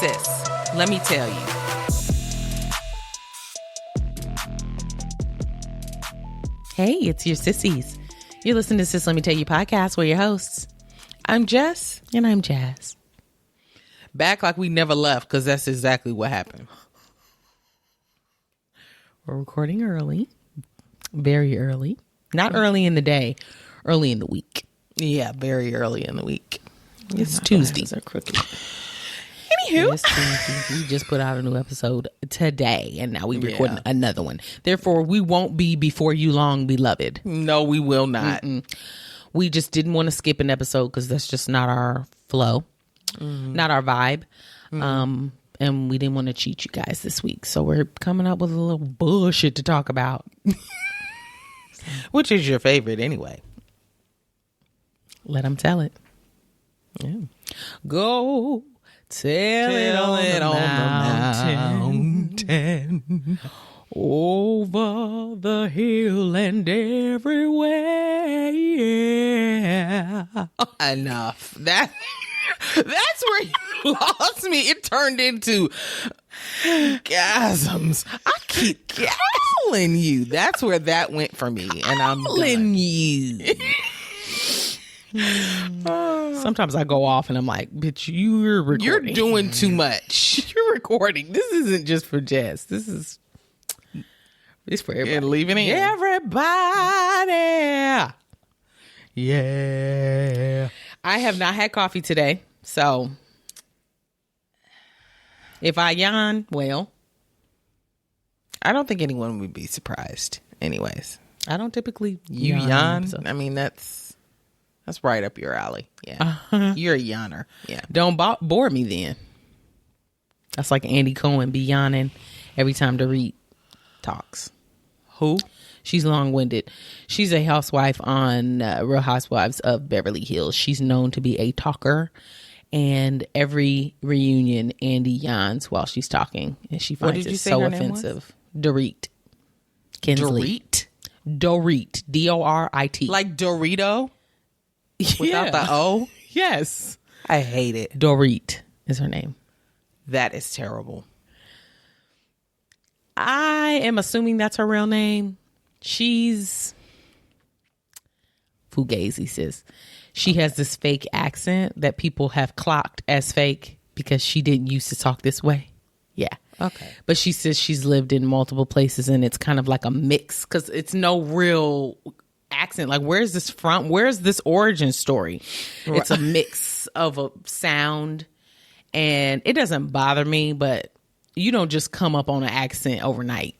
sis, let me tell you. Hey, it's your sissies. You're listening to Sis Let Me Tell You podcast. We're your hosts. I'm Jess. And I'm Jazz. Back like we never left, because that's exactly what happened. We're recording early. Very early. Not early in the day. Early in the week. Yeah, very early in the week. It's Tuesday. Are crooked. Anywho. It's Tuesday. We just put out a new episode today, and now we're recording another one. Therefore, we won't be before you long, beloved. No, we will not. We just didn't want to skip an episode because that's just not our flow, not our vibe. And we didn't want to cheat you guys this week. So we're coming up with a little bullshit to talk about. Which is your favorite anyway? Let them tell it. Yeah. Go tell it on the mountain, over the hill and everywhere. Yeah. Enough. That's where you lost me. It turned into gasms. I keep calling you. That's where that went for me, and I'm Calling you. Sometimes I go off and I'm like, bitch, you're recording. You're doing too much. You're recording. This isn't just for Jess. It's for everybody. And leaving it. Everybody. Yeah. I have not had coffee today. So if I yawn, well. I don't think anyone would be surprised. Anyways. I don't typically yawn. So. I mean, that's right up your alley. Yeah. You're a yawner. Yeah. Don't bore me then. That's like Andy Cohen be yawning every time Dorit talks. Who? She's long-winded. She's a housewife on Real Housewives of Beverly Hills. She's known to be a talker. And every reunion, Andy yawns while she's talking. And she finds it so offensive. Dorit. Kinsley. Dorit. D-O-R-I-T. Like Dorito? Without the O? Yes. I hate it. Dorit is her name. That is terrible. I am assuming that's her real name. She's Fugazi, sis. She has this fake accent that people have clocked as fake because she didn't used to talk this way. Yeah. Okay. But she says she's lived in multiple places and it's kind of like a mix because it's no real accent. Like, where's this from? Where's this origin story? Right. It's a mix of a sound and it doesn't bother me, but you don't just come up on an accent overnight.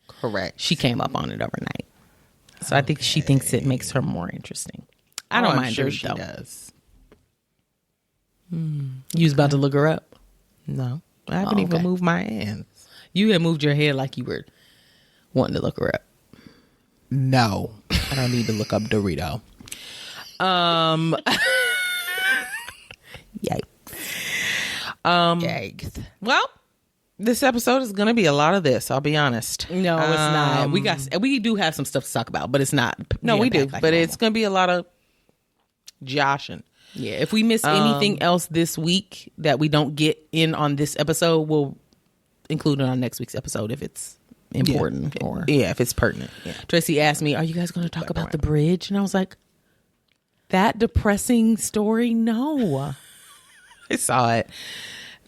Correct. She came up on it overnight. So I think she thinks it makes her more interesting. I don't mind sure her, she though. does. You was about to look her up? No. I haven't even moved my hands. You had moved your head like you were wanting to look her up. No. I don't need to look up Dorito. Yikes. Yikes. Well, this episode is going to be a lot of this. I'll be honest. No, it's not. We do have some stuff to talk about, but it's not. No, we do. Like but normal. It's going to be a lot of joshing. Yeah. If we miss anything else this week that we don't get in on this episode, we'll include it on next week's episode if it's important. If it's pertinent. Yeah. Tracy asked me, are you guys going to talk about the bridge? And I was like, that depressing story? No. I saw it.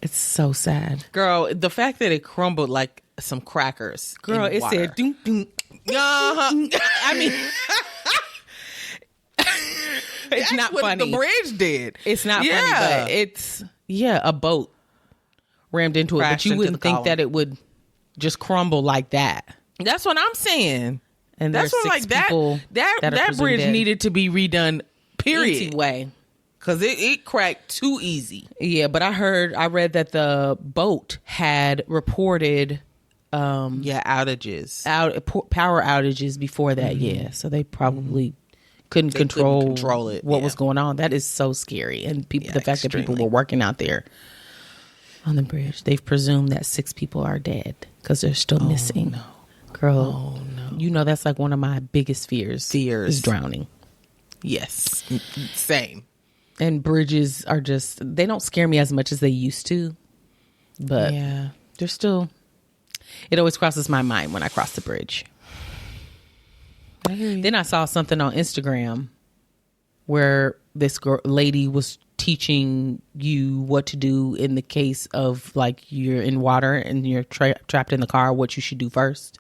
It's so sad. Girl, the fact that it crumbled like some crackers. Girl, it water. said, doom, doom. I mean, it's not what funny. The bridge did. It's not funny, but it's, a boat rammed into it. But you wouldn't think that it would just crumble like that. That's what I'm saying. And that's what, like, that bridge needed to be redone, period. Way. Because it cracked too easy. Yeah, but I read that the boat had reported outages. Power outages before that, So they probably couldn't control it. What was going on. That is so scary. And the fact that people were working out there on the bridge, they've presumed that 6 people are dead because they're still missing. No. Girl, you know that's like one of my biggest fears. Fears. Is drowning. Yes. Same. And bridges are just, they don't scare me as much as they used to. But Yeah. they're still, it always crosses my mind when I cross the bridge. Then I saw something on Instagram where this lady was teaching you what to do in the case of like you're in water and you're trapped in the car, what you should do first.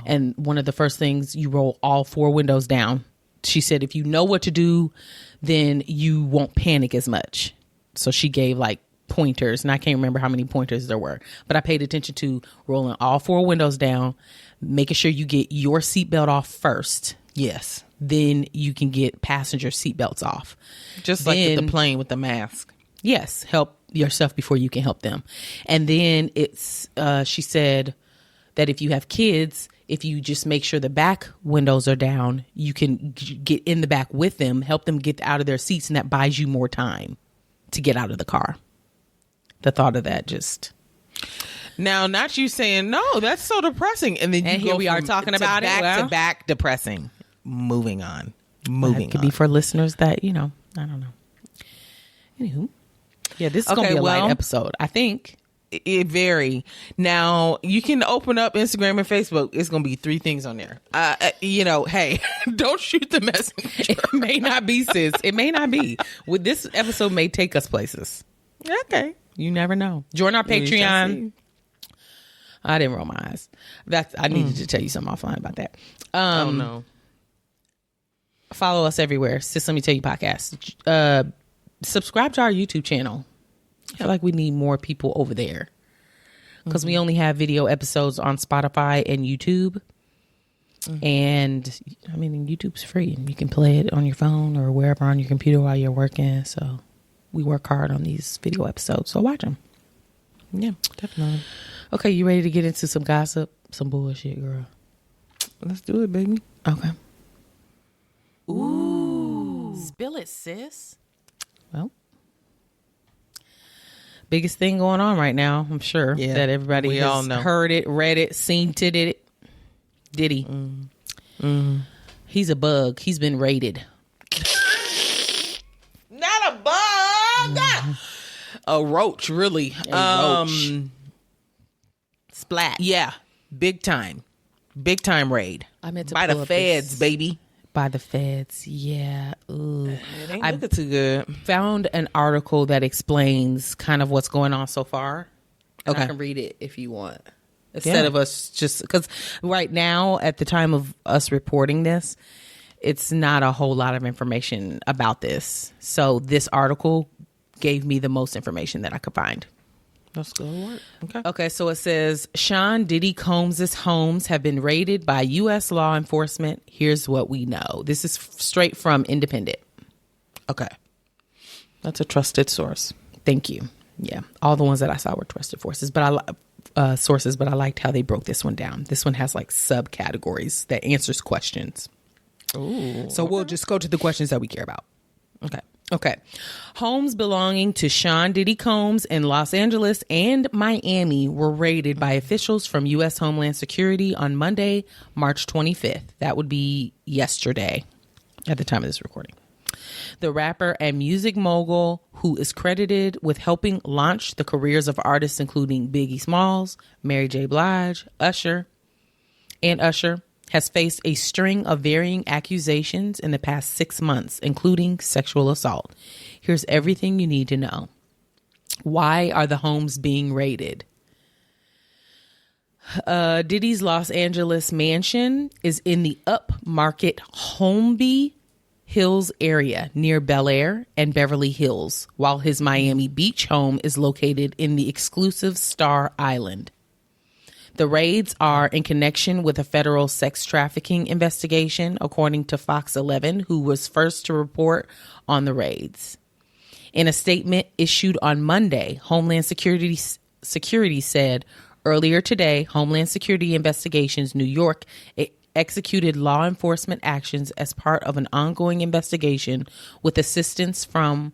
And one of the first things, you roll all 4 windows down. She said if you know what to do, then you won't panic as much. So she gave like pointers, and I can't remember how many pointers there were, but I paid attention to rolling all 4 windows down, making sure you get your seatbelt off first. Yes. Then you can get passenger seatbelts off. Just like with the plane with the mask. Yes. Help yourself before you can help them. And then it's, she said that if you have kids, if you just make sure the back windows are down, you can get in the back with them, help them get out of their seats, and that buys you more time to get out of the car. The thought of that just... Now, not you saying, no, that's so depressing. And then here we are talking about it. Back to back depressing. Moving on. Moving on. Could be for listeners that, I don't know. Anywho. Yeah, this is going to be a light episode, I think. It vary. Now, you can open up Instagram and Facebook. It's going to be 3 things on there. Hey, don't shoot the messenger. It may not be, sis. It may not be. This episode may take us places. Okay. You never know. Join our Patreon. I didn't roll my eyes. I needed to tell you something offline about that. Oh, no. Follow us everywhere. Sis, let me tell you podcast. Subscribe to our YouTube channel. I feel like we need more people over there because we only have video episodes on Spotify and YouTube. And I mean, YouTube's free and you can play it on your phone or wherever on your computer while you're working. So we work hard on these video episodes. So watch them. Yeah, definitely. Okay, you ready to get into some gossip? Some bullshit, girl. Let's do it, baby. Okay. Ooh. Spill it, sis. Well, biggest thing going on right now, I'm sure that everybody has heard it, read it, seen it. Diddy. He's a bug. He's been raided. Not a bug. A roach, really. Roach. Splat. Yeah. Big time raid. I meant to by the feds, baby. By the feds. Yeah. Ooh. It ain't looking too good. Found an article that explains kind of what's going on so far. Okay. I can read it if you want. Instead of us just, because right now at the time of us reporting this, it's not a whole lot of information about this. So this article gave me the most information that I could find. Let's go to work. Okay, so it says, Sean Diddy Combs' homes have been raided by U.S. law enforcement. Here's what we know. This is straight from Independent. Okay. That's a trusted source. Thank you. Yeah, all the ones that I saw were trusted sources, but I liked how they broke this one down. This one has like subcategories that answers questions. Ooh. So we'll just go to the questions that we care about. Okay. Homes belonging to Sean Diddy Combs in Los Angeles and Miami were raided by officials from U.S. Homeland Security on Monday, March 25th. That would be yesterday at the time of this recording. The rapper and music mogul, who is credited with helping launch the careers of artists including Biggie Smalls, Mary J. Blige, Usher, has faced a string of varying accusations in the past 6 months, including sexual assault. Here's everything you need to know. Why are the homes being raided? Diddy's Los Angeles mansion is in the upmarket Holmby Hills area near Bel Air and Beverly Hills, while his Miami Beach home is located in the exclusive Star Island. The raids are in connection with a federal sex trafficking investigation, according to Fox 11, who was first to report on the raids. In a statement issued on Monday, Homeland Security said earlier today, Homeland Security Investigations New York executed law enforcement actions as part of an ongoing investigation with assistance from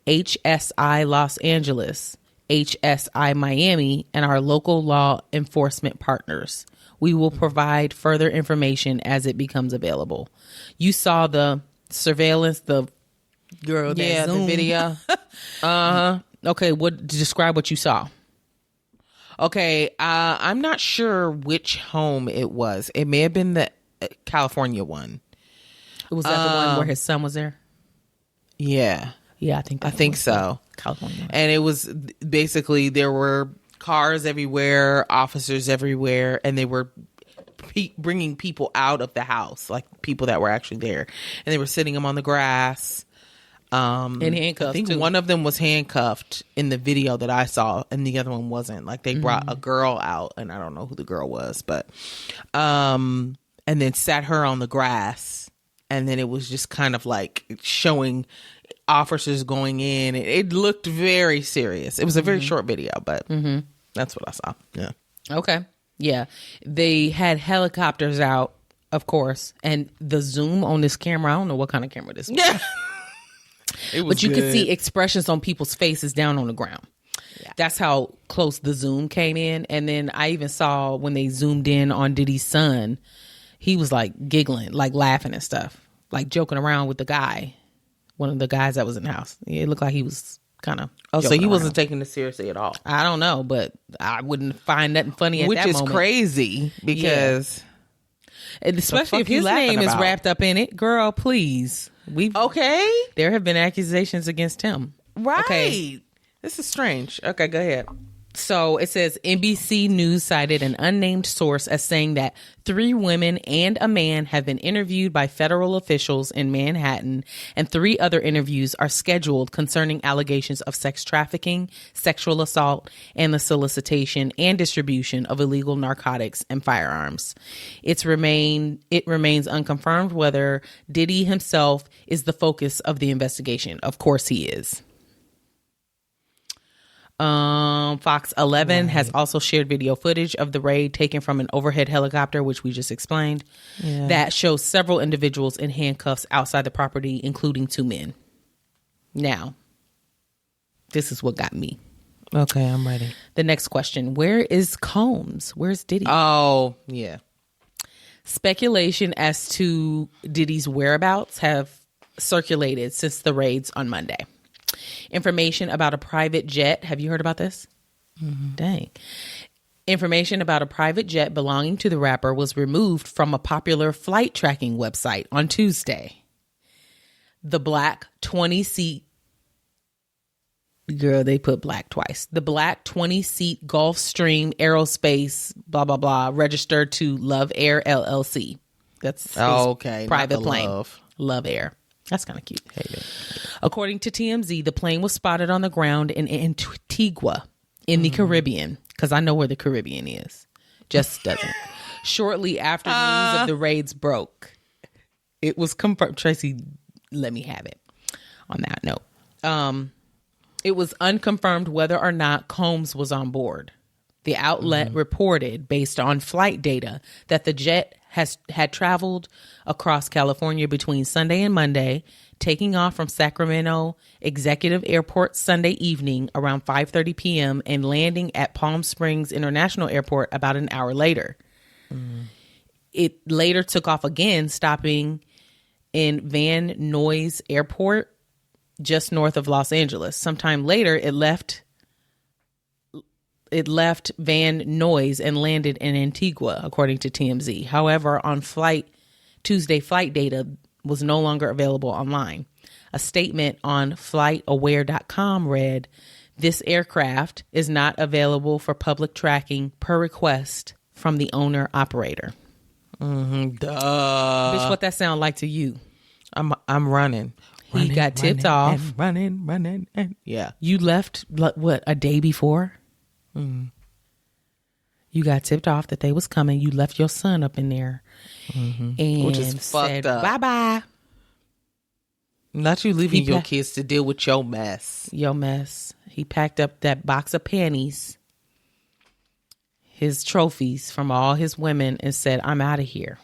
HSI Los Angeles, HSI Miami, and our local law enforcement partners. We will provide further information as it becomes available. You saw the surveillance, the Girl, that Yeah, Zoom. the video. Okay, describe what you saw. Okay, I'm not sure which home it was. It may have been the California one. Was that the one where his son was there? Yeah. Yeah, I think so. California. And it was basically there were cars everywhere, officers everywhere, and they were bringing people out of the house, like people that were actually there, and they were sitting them on the grass. In handcuffs. I think too. one of them was handcuffed in the video that I saw, and the other one wasn't. Like they brought a girl out, and I don't know who the girl was, but and then sat her on the grass, and then it was just kind of like showing officers going in. It looked very serious. It was a very short video, but that's what I saw. Yeah. Okay. Yeah. They had helicopters out, of course, and the zoom on this camera, I don't know what kind of camera this was. Yeah. But you could see expressions on people's faces down on the ground. Yeah. That's how close the zoom came in. And then I even saw when they zoomed in on Diddy's son, he was like giggling, like laughing and stuff, like joking around with the guy, one of the guys that was in the house. It looked like he was kind of so he wasn't taking it seriously at all. I don't know, but I wouldn't find nothing funny at that moment. Which is crazy because... And especially if his name is wrapped up in it. Girl, please. There have been accusations against him. Right. Okay. This is strange. Okay, go ahead. So it says NBC News cited an unnamed source as saying that 3 women and a man have been interviewed by federal officials in Manhattan, and 3 other interviews are scheduled concerning allegations of sex trafficking, sexual assault, and the solicitation and distribution of illegal narcotics and firearms. It remains unconfirmed whether Diddy himself is the focus of the investigation. Of course he is. Fox 11 has also shared video footage of the raid taken from an overhead helicopter, which we just explained, that shows several individuals in handcuffs outside the property, including 2 men. Now, this is what got me. Okay, I'm ready. The next question, where is Combs? Where's Diddy? Oh, yeah. Speculation as to Diddy's whereabouts have circulated since the raids on Monday. Information about a private jet. Have you heard about this? Mm-hmm. Dang. Information about a private jet belonging to the rapper was removed from a popular flight tracking website on Tuesday. The black 20-seat... Girl, they put black twice. The black 20-seat Gulfstream Aerospace, blah, blah, blah, registered to Love Air LLC. That's his private plane. Love Air. That's kind of cute. According to TMZ, the plane was spotted on the ground in Antigua in the Caribbean, because I know where the Caribbean is. Just doesn't. Shortly after news of the raids broke, it was confirmed. Tracy, let me have it on that note. It was unconfirmed whether or not Combs was on board. The outlet reported, based on flight data, that the jet had traveled across California between Sunday and Monday, taking off from Sacramento Executive Airport Sunday evening around 5:30 p.m. and landing at Palm Springs International Airport about an hour later. It later took off again, stopping in Van Nuys Airport just north of Los Angeles. Sometime later, it left Van Nuys and landed in Antigua, according to TMZ. However, on Tuesday flight data was no longer available online. A statement on flightaware.com read, "This aircraft is not available for public tracking per request from the owner operator." Duh. Bitch, what that sound like to you? I'm running. He got tipped off. Running. And yeah. You left, what, a day before? You got tipped off that they was coming. You left your son up in there. And which is fucked up. Bye-bye. Not you leaving your kids to deal with your mess. Your mess. He packed up that box of panties, his trophies from all his women, and said, "I'm out of here."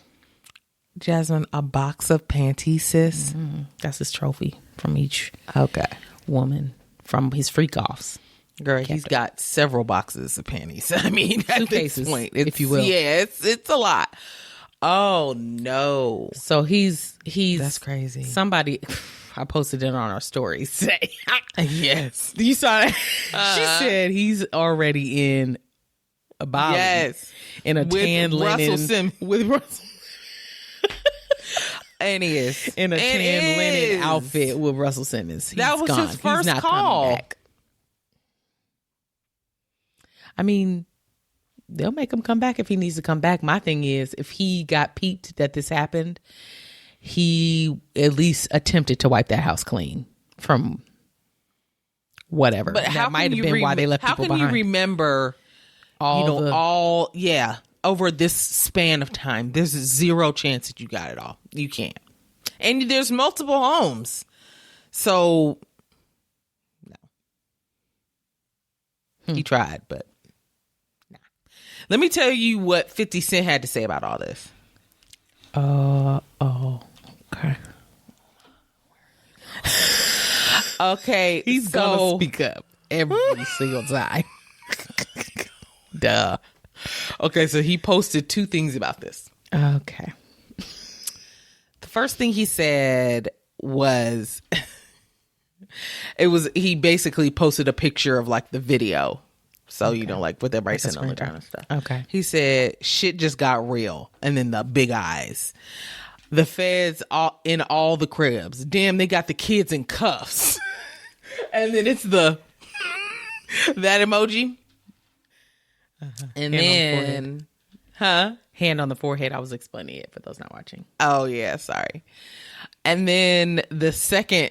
Jasmine, a box of panties, sis? That's his trophy from each woman from his freak-offs. Girl, he's got several boxes of panties. I mean, at this point, if you will. Yeah, it's a lot. Oh, no. So he's that's crazy. Somebody, I posted it on our stories. Yes. You saw that? She said he's already in Bali. Yes. In a tan linen. With Russell. And he is. In a tan linen outfit with Russell Simmons. That was his first call. Coming back. I mean, they'll make him come back if he needs to come back. My thing is, if he got peeped that this happened, he at least attempted to wipe that house clean from whatever. But that might have been why they left people behind. How can you remember all over this span of time? There's zero chance that you got it all. You can't. And there's multiple homes. So, no. He tried, but nah. Let me tell you what 50 Cent had to say about all this. Okay. Okay. He's gonna speak up every single time. Duh. Okay, so he posted 2 things about this. Okay. The first thing he said was he basically posted a picture of like the video. So, you know, like with everybody sitting on the kind of stuff. Okay. He said, shit just got real. And then the big eyes. The feds in all the cribs. Damn, they got the kids in cuffs. And then it's that emoji. And then, hand on the forehead. I was explaining it for those not watching. Oh yeah, sorry. And then the second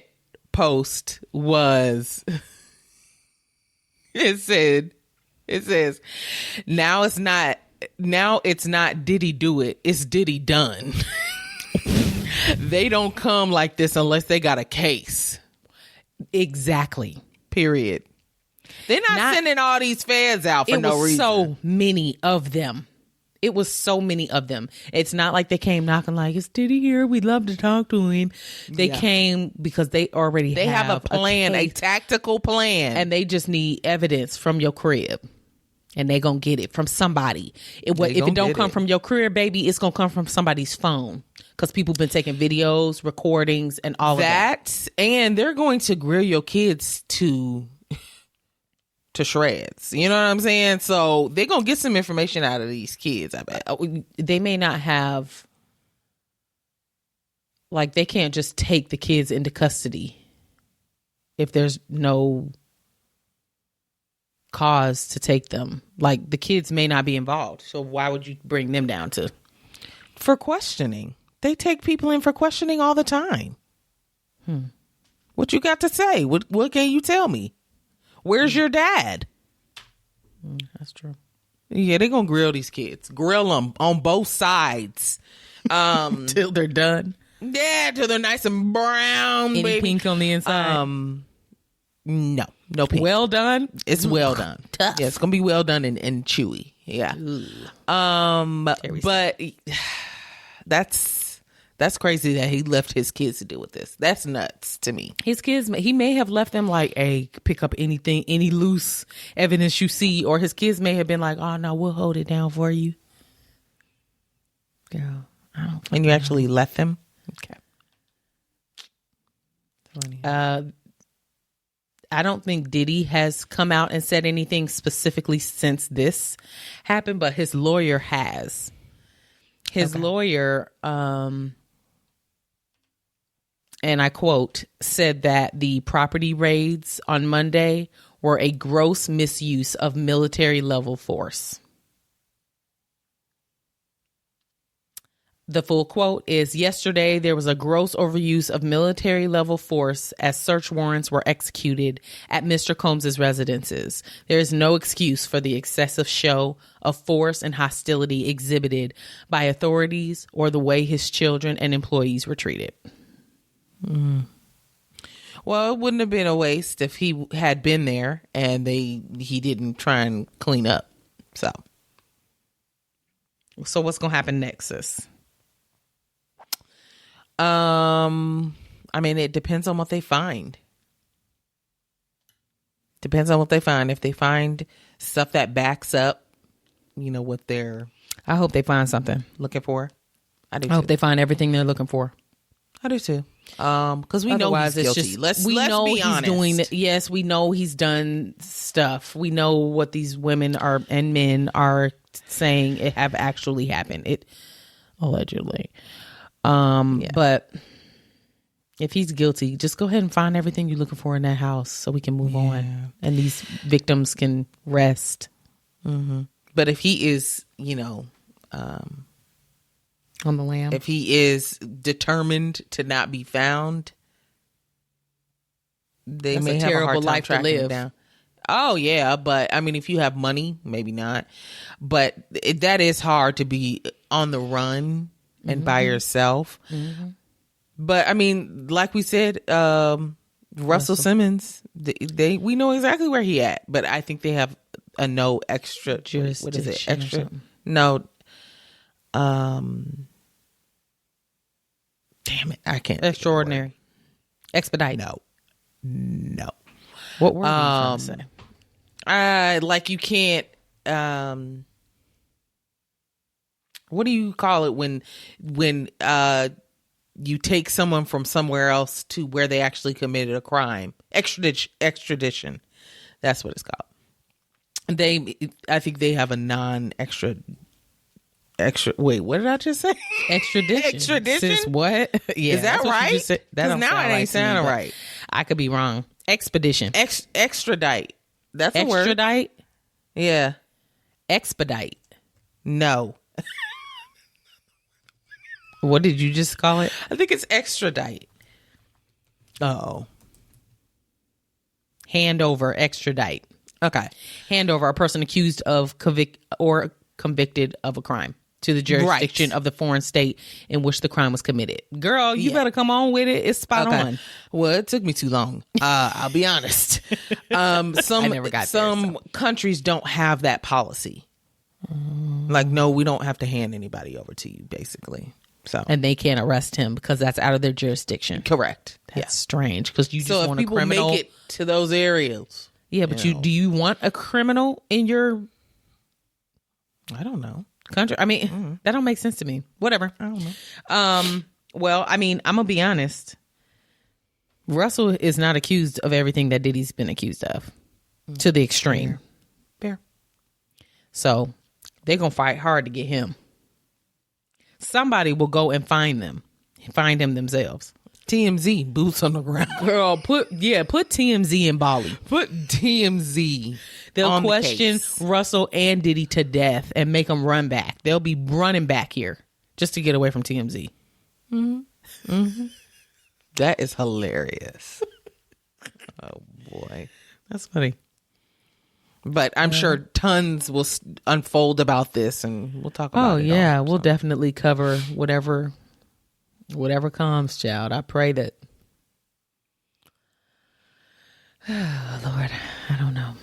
post was it says now it's not Diddy do it, it's Diddy done. They don't come like this unless they got a case. Exactly. Period. They're not sending all these feds out for no reason. So many of them. It was so many of them. It's not like they came knocking like, is Diddy here? We'd love to talk to him. They came because they have a plan, a tactical plan. And they just need evidence from your crib. And they gonna get it from somebody. If it don't come from your crib, baby, it's gonna come from somebody's phone. Because people been taking videos, recordings, and all of that. And they're going to grill your kids to shreds. You know what I'm saying? So they're going to get some information out of these kids, I bet. They may not have, like, they can't just take the kids into custody if there's no cause to take them. Like, the kids may not be involved. So why would you bring them down to? For questioning. They take people in for questioning all the time. What you got to say? What can you tell me? Where's your dad? That's true. Yeah, they're going to grill these kids. Grill them on both sides. Till they're done. Yeah, till they're nice and brown, Any baby. pink on the inside? No pink. Well done? It's well done. Tough. Yeah, it's going to be well done and chewy. Yeah. But that's crazy that he left his kids to deal with this. That's nuts to me. His kids, he may have left them like, hey, pick up anything, any loose evidence you see. Or his kids may have been like, oh, no, we'll hold it down for you. Girl, I don't. And you actually left them? Okay. I don't think Diddy has come out and said anything specifically since this happened, but his lawyer has. His lawyer, and I quote, said that the property raids on Monday were a gross misuse of military level force. The full quote is, yesterday there was a gross overuse of military level force as search warrants were executed at Mr. Combs' residences. There is no excuse for the excessive show of force and hostility exhibited by authorities or the way his children and employees were treated. Well, it wouldn't have been a waste if he had been there and he didn't try and clean up. So what's going to happen next, sis? I mean, it depends on what they find. Depends on what they find. If they find stuff that backs up, what they're I hope they find something. looking for. I hope they find everything they're looking for. I do too. Because we know he's guilty. Let's be honest. Doing it. Yes, we know he's done stuff. We know what these women are and men are saying it have actually happened. It allegedly. But if he's guilty, just go ahead and find everything you're looking for in that house so we can move on and these victims can rest. Mm-hmm. But if he is, on the lam, if he is determined to not be found, they may have a hard time life to tracking him live. down. Oh yeah, but I mean, if you have money, maybe not. But that is hard to be on the run and by yourself. Mm-hmm. But I mean, like we said, Russell Simmons, we know exactly where he at. But I think they have a no extra jurisdiction. What is it? Extra? No. Damn it! I can't. Extraordinary. Expedite. No. What were you trying to say? Like you can't. What do you call it when you take someone from somewhere else to where they actually committed a crime? Extradition. That's what it's called. I think they have a non-extra. Wait, what did I just say? Extradition. Sis, what? Yeah, is that right? Because now it ain't sounding right. I could be wrong. Expedition. Extradite. That's a word. Extradite? Yeah. Expedite. No. What did you just call it? I think it's extradite. Oh. Hand over, extradite. Okay. Hand over a person accused of convicted of a crime to the jurisdiction of the foreign state in which the crime was committed. Girl, you better come on with it. It's spot on. Well, it took me too long. I'll be honest. Some countries don't have that policy. Like, no, we don't have to hand anybody over to you, basically. So, and they can't arrest him because that's out of their jurisdiction. Correct. That's strange because you just want a criminal. So if people make it to those areas. Yeah, but do you want a criminal in your... I don't know. Country. I mean, that don't make sense to me. Whatever. I don't know. Well, I mean, I'm gonna be honest. Russell is not accused of everything that Diddy's been accused of to the extreme. Fair. So they're gonna fight hard to get him. Somebody will go and find him themselves. TMZ, boots on the ground. Girl, put TMZ in Bali. Put TMZ. They'll question Russell and Diddy to death and make them run back. They'll be running back here just to get away from TMZ. Mm-hmm. Mm-hmm. That is hilarious. Oh boy, that's funny. But I'm sure tons will unfold about this, and we'll talk about it. Oh yeah, we'll definitely cover whatever comes, child. I pray that. Oh, Lord, I don't know.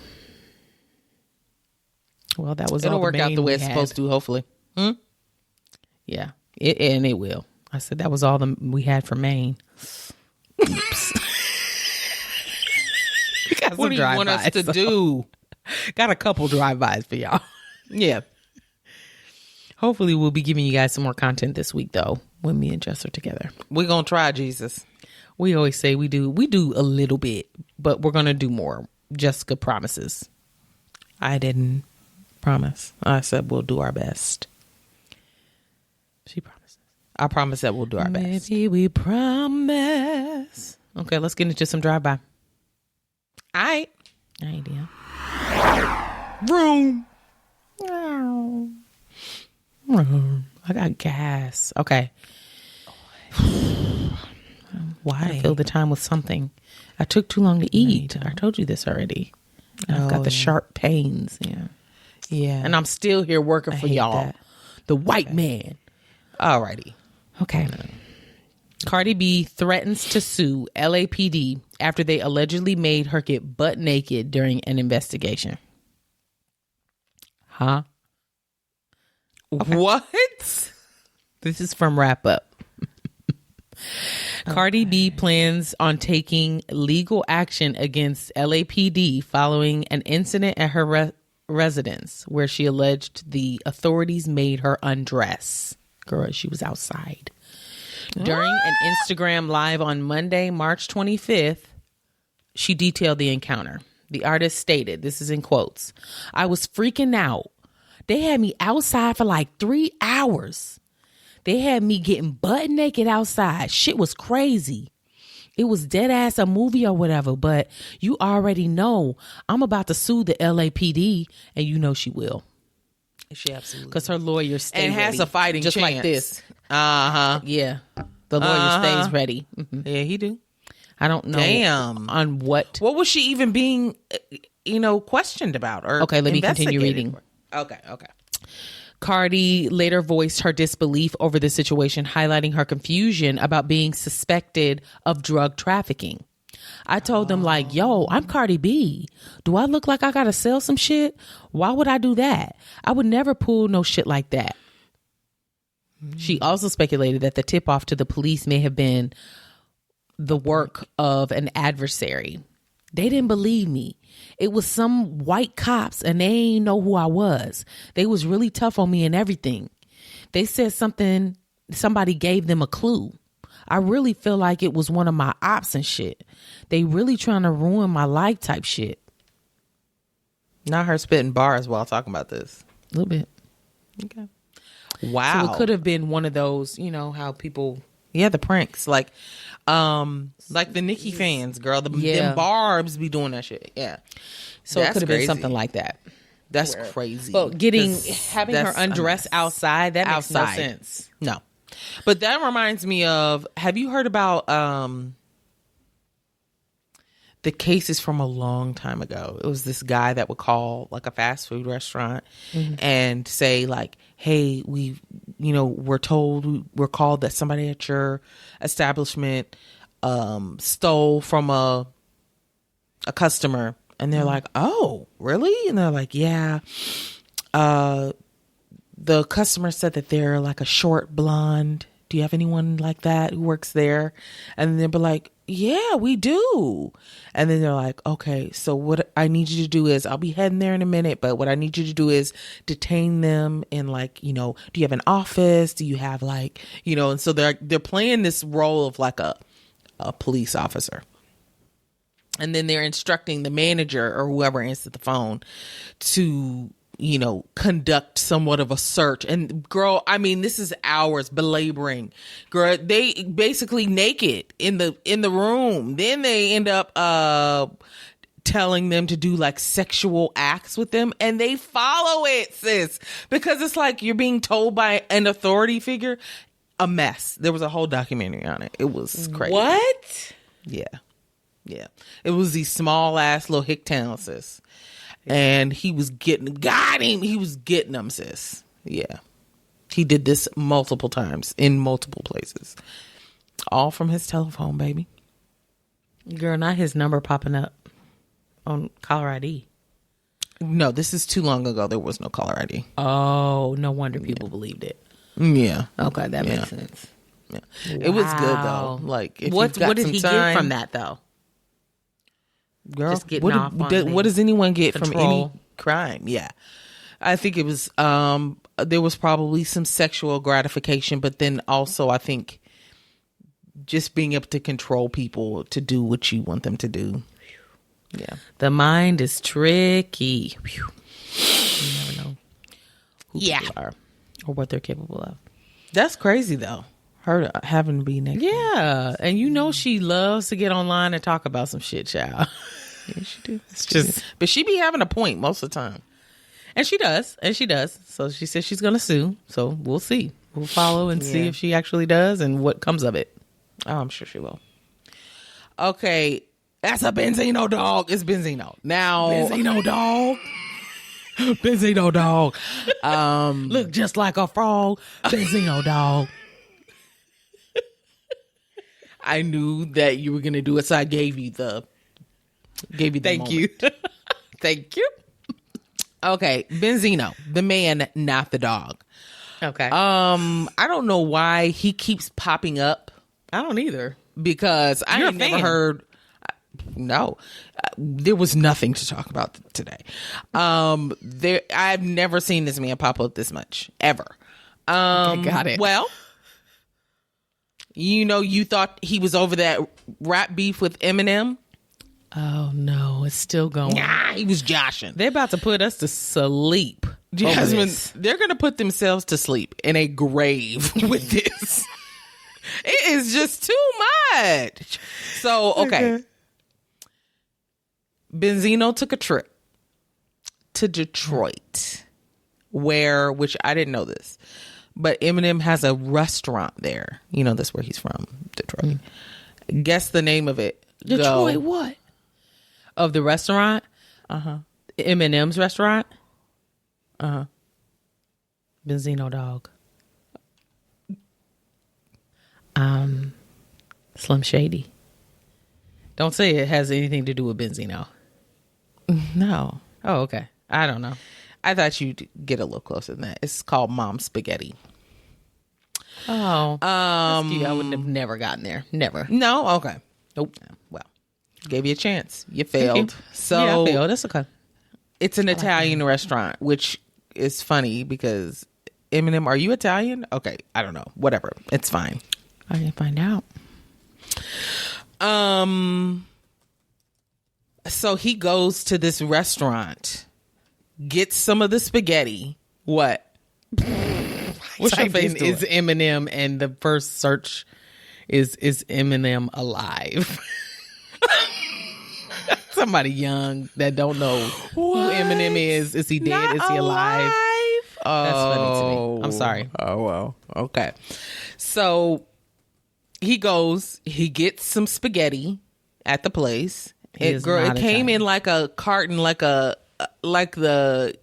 Well, that was it'll all work out the way it's supposed to, hopefully. Yeah, it will. I said that was all we had for Maine. Oops. What do you want us to do? Got a couple drive-bys for y'all. Yeah. Hopefully we'll be giving you guys some more content this week, though, when me and Jess are together. We're going to try, Jesus. We always say we do a little bit, but we're going to do more. Jessica promises. I didn't promise. I said we'll do our best. She promises. I promise that we'll do our best. Maybe we promise. Okay, let's get into some drive-by. All right, dear. Vroom. I got gas. Okay. Why? I fill the time with something. I took too long to eat. I told you this already. I've got the sharp pains. Yeah. And I'm still here working for y'all. The white man. Alrighty. Okay. Cardi B threatens to sue LAPD after they allegedly made her get butt naked during an investigation. Huh? Okay. What? This is from Wrap Up. Cardi B plans on taking legal action against LAPD following an incident at her residence where she alleged the authorities made her undress. Girl, she was outside. During an Instagram live on Monday, March 25th, she detailed the encounter. The artist stated, this is in quotes, "I was freaking out. They had me outside for like 3 hours. They had me getting butt naked outside. Shit was crazy. It was dead ass a movie or whatever, but you already know I'm about to sue the LAPD, and you know she will." She absolutely, because her lawyer stays and has ready, a fighting just chance. like this. Yeah, the lawyer stays ready. Yeah, he do. I don't know. Damn. On what was she even being, questioned about? Or okay, let me continue reading. Okay. Cardi later voiced her disbelief over the situation, highlighting her confusion about being suspected of drug trafficking. "I told them like, yo, I'm Cardi B. Do I look like I gotta sell some shit? Why would I do that? I would never pull no shit like that." She also speculated that the tip-off to the police may have been the work of an adversary. "They didn't believe me. It was some white cops and they ain't know who I was. They was really tough on me and everything. They said somebody gave them a clue. I really feel like it was one of my ops and shit. They really trying to ruin my life type shit." Not her spitting bars while talking about this. A little bit. Okay. Wow. So it could have been one of those, how people... Yeah, the pranks. Like the Nicki fans, girl. Them barbs be doing that shit. Yeah. So it could have been something like that. That's crazy. But having her undressed outside, that makes no sense. No. But that reminds me of, have you heard about the cases from a long time ago? It was this guy that would call like a fast food restaurant and say like, "Hey, we're called that somebody at your establishment stole from a customer." And they're like, "Oh, really?" And they're like, "Yeah. The customer said that they're like a short blonde. Do you have anyone like that who works there?" And they'll be like, "Yeah, we do." And then they're like, "Okay, so what I need you to do is, I'll be heading there in a minute, but what I need you to do is detain them in like, do you have an office? Do you have like, and so they're playing this role of like a police officer. And then they're instructing the manager or whoever answered the phone to, conduct somewhat of a search. And girl, I mean, this is hours belaboring. Girl, they basically naked in the room. Then they end up telling them to do like sexual acts with them, and they follow it, sis, because it's like you're being told by an authority figure. A mess. There was a whole documentary on it. It was crazy. What? Yeah. It was these small ass little hick towns, sis. And he was got him. He was getting them, sis. Yeah. He did this multiple times in multiple places. All from his telephone, baby. Girl, not his number popping up on caller ID. No, this is too long ago. There was no caller ID. Oh, no wonder people believed it. Yeah. Okay, that makes sense. Yeah. Wow. It was good though. Like, if what did he time, get from that though? Girl, just getting off on what does anyone get control from any crime? Yeah, I think it was there was probably some sexual gratification, but then also I think just being able to control people to do what you want them to do. Yeah, the mind is tricky. You never know who people are or what they're capable of. That's crazy though. Her having to be naked. Yeah, and she loves to get online and talk about some shit, child. Yeah, she do. But she be having a point most of the time. And she does. So she says she's going to sue. So we'll see. We'll follow and see if she actually does and what comes of it. Oh, I'm sure she will. Okay. That's a Benzino dog. It's Benzino. Now. Benzino dog. Benzino dog. Look just like a frog. Benzino dog. I knew that you were going to do it, so I gave you the Thank you. Thank you. Okay, Benzino, the man, not the dog. Okay. I don't know why he keeps popping up. I don't either. Because I ain't never heard. No, there was nothing to talk about today. I've never seen this man pop up this much ever. Okay, got it. Well, You thought he was over that rap beef with Eminem? Oh no, it's still going. Nah, he was joshing. They're about to put us to sleep. Jasmine, they're going to put themselves to sleep in a grave with this. It is just too much. So, okay. Benzino took a trip to Detroit, which I didn't know this, but Eminem has a restaurant there. That's where he's from, Detroit. Guess the name of it. Detroit, what? Of the restaurant? Eminem's restaurant? Benzino dog. Slim Shady. Don't say it has anything to do with Benzino. No. Oh, okay. I don't know. I thought you'd get a little closer than that. It's called Mom Spaghetti. Oh. That's cute. I would have never gotten there. Never. No? Okay. Nope. Well, gave you a chance. You failed. So yeah, I failed. That's okay. It's an Italian restaurant, which is funny because Eminem, are you Italian? Okay. I don't know. Whatever. It's fine. I can find out. So he goes to this restaurant, gets some of the spaghetti. What? What's your face is Eminem, and the first search is Eminem alive? Somebody young that don't know who Eminem is. Is he dead? Not is he alive? Oh, that's funny to me. I'm sorry. Oh, well. Okay. So he goes, he gets some spaghetti at the place. It came in like a carton, like the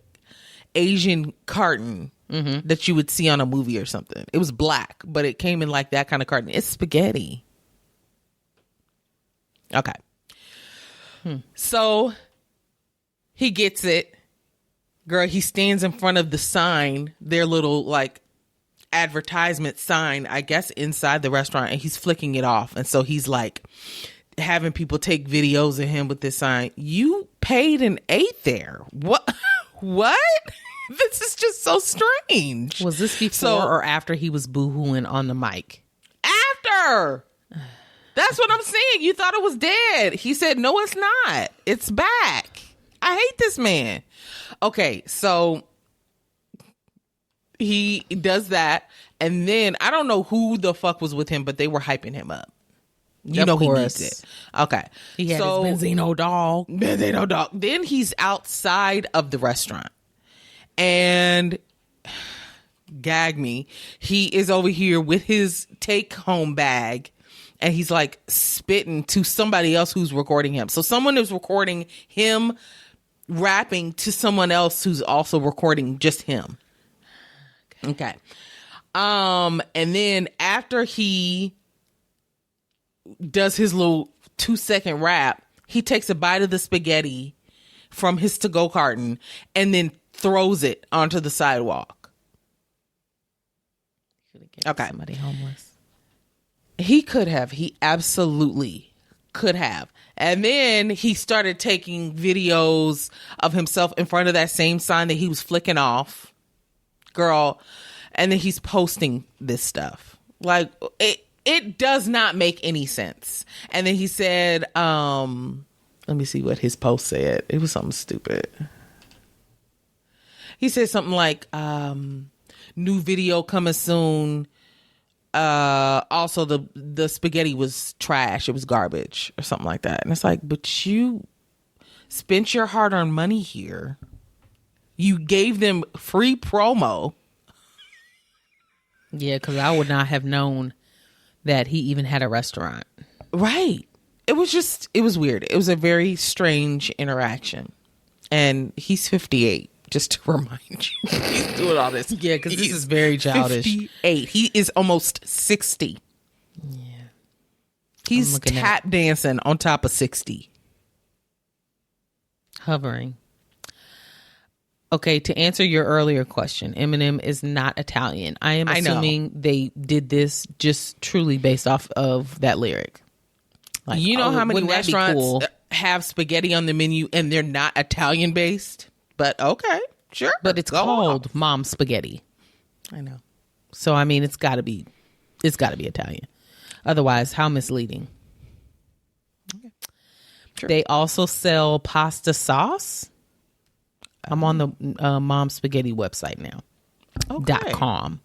Asian carton that you would see on a movie or something. It was black, but it came in like that kind of carton. It's spaghetti. Okay. So he gets it. Girl, he stands in front of the sign, their little like advertisement sign, I guess, inside the restaurant, and he's flicking it off. And so he's like having people take videos of him with this sign. You paid and ate there. What? What? This is just so strange. Was this before or after he was boohooing on the mic? After. That's what I'm saying. You thought it was dead. He said, no, it's not. It's back. I hate this man. Okay, so he does that. And then I don't know who the fuck was with him, but they were hyping him up. You know he needs it. Okay. He had his Benzino dog. Benzino dog. Then he's outside of the restaurant. And gag me. He is over here with his take home bag. And he's like spitting to somebody else who's recording him. So someone is recording him rapping to someone else who's also recording just him. Okay. And then after he does his little 2-second rap, he takes a bite of the spaghetti from his to-go carton and then throws it onto the sidewalk. Okay. Somebody homeless. He could have. He absolutely could have. And then he started taking videos of himself in front of that same sign that he was flicking off. Girl. And then he's posting this stuff. Like, it does not make any sense. And then he said, let me see what his post said. It was something stupid. He said something like, new video coming soon. Also the spaghetti was trash. It was garbage or something like that. And it's like, but you spent your hard-earned money here. You gave them free promo. Yeah, because I would not have known that he even had a restaurant. Right. It was weird. It was a very strange interaction. And he's 58. Just to remind you, he's doing all this. Yeah, because this is very childish. 58. He is almost 60. Yeah. He's tap dancing on top of 60. Hovering. Okay, to answer your earlier question, Eminem is not Italian. I am assuming they did this just truly based off of that lyric. Like, you know how many restaurants have spaghetti on the menu and they're not Italian based? But okay, sure. But it's called Mom Spaghetti. I know. So I mean, it's got to be Italian. Otherwise, how misleading. Okay. Sure. They also sell pasta sauce. I'm on the Mom Spaghetti website now. Okay. .com.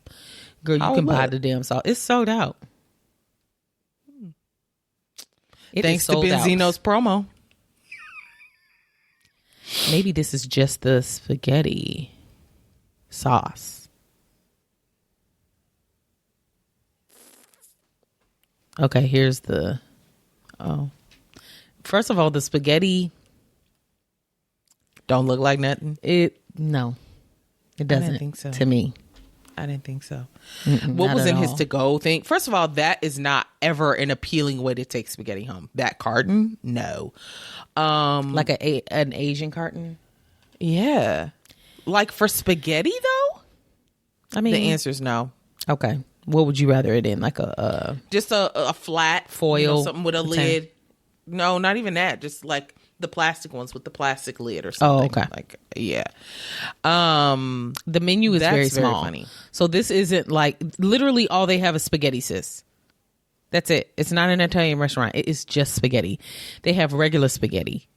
Girl, you I'll can buy look. the damn sauce. It's sold out. Thanks to Benzino's promo. Maybe this is just the spaghetti sauce. Okay, here's the... Oh. First of all, the spaghetti... Don't look like nothing. No. It doesn't. I didn't think so. To me. I didn't think so. What was in his to-go thing? First of all, that is not ever an appealing way to take spaghetti home. That carton? No. Like an Asian carton? Yeah. Like for spaghetti, though? I mean... The answer is no. Okay. What would you rather it in? Like just a flat foil, something with a lid. No, not even that. Just like the plastic ones with the plastic lid or something. Oh, okay. Like, yeah. The menu is very small. Funny. So this isn't like literally all they have is spaghetti, sis. That's it. It's not an Italian restaurant. It is just spaghetti. They have regular spaghetti,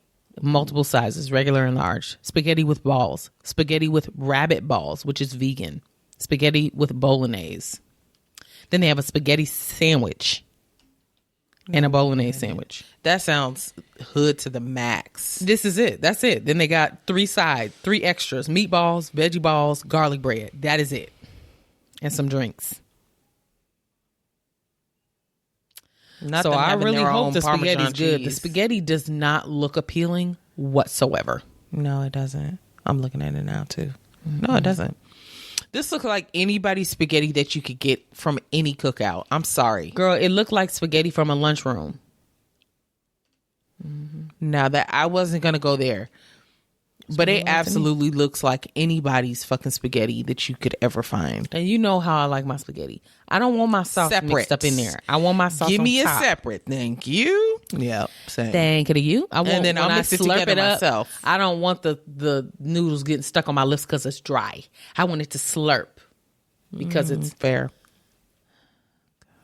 multiple sizes, regular and large. Spaghetti with balls. Spaghetti with rabbit balls, which is vegan. Spaghetti with bolognese. Then they have a spaghetti sandwich and a bolognese sandwich. That sounds hood to the max. This is it. That's it. Then they got 3 extras: meatballs, veggie balls, garlic bread. That is it. And some drinks. So I really hope the spaghetti is good. The spaghetti does not look appealing whatsoever. No, it doesn't. I'm looking at it now too. No, it doesn't. This looks like anybody's spaghetti that you could get from any cookout. I'm sorry. Girl, it looked like spaghetti from a lunchroom. Now that I wasn't going to go there, but it absolutely looks like anybody's fucking spaghetti that you could ever find. And you know how I like my spaghetti. I don't want my sauce mixed up in there. I want my sauce Give me on a top. separate. Thank you. Yep. Same. Thank you. I want, and then I'll when mix I it slurp together it up, myself. I don't want the noodles getting stuck on my lips because it's dry. I want it to slurp because it's fair.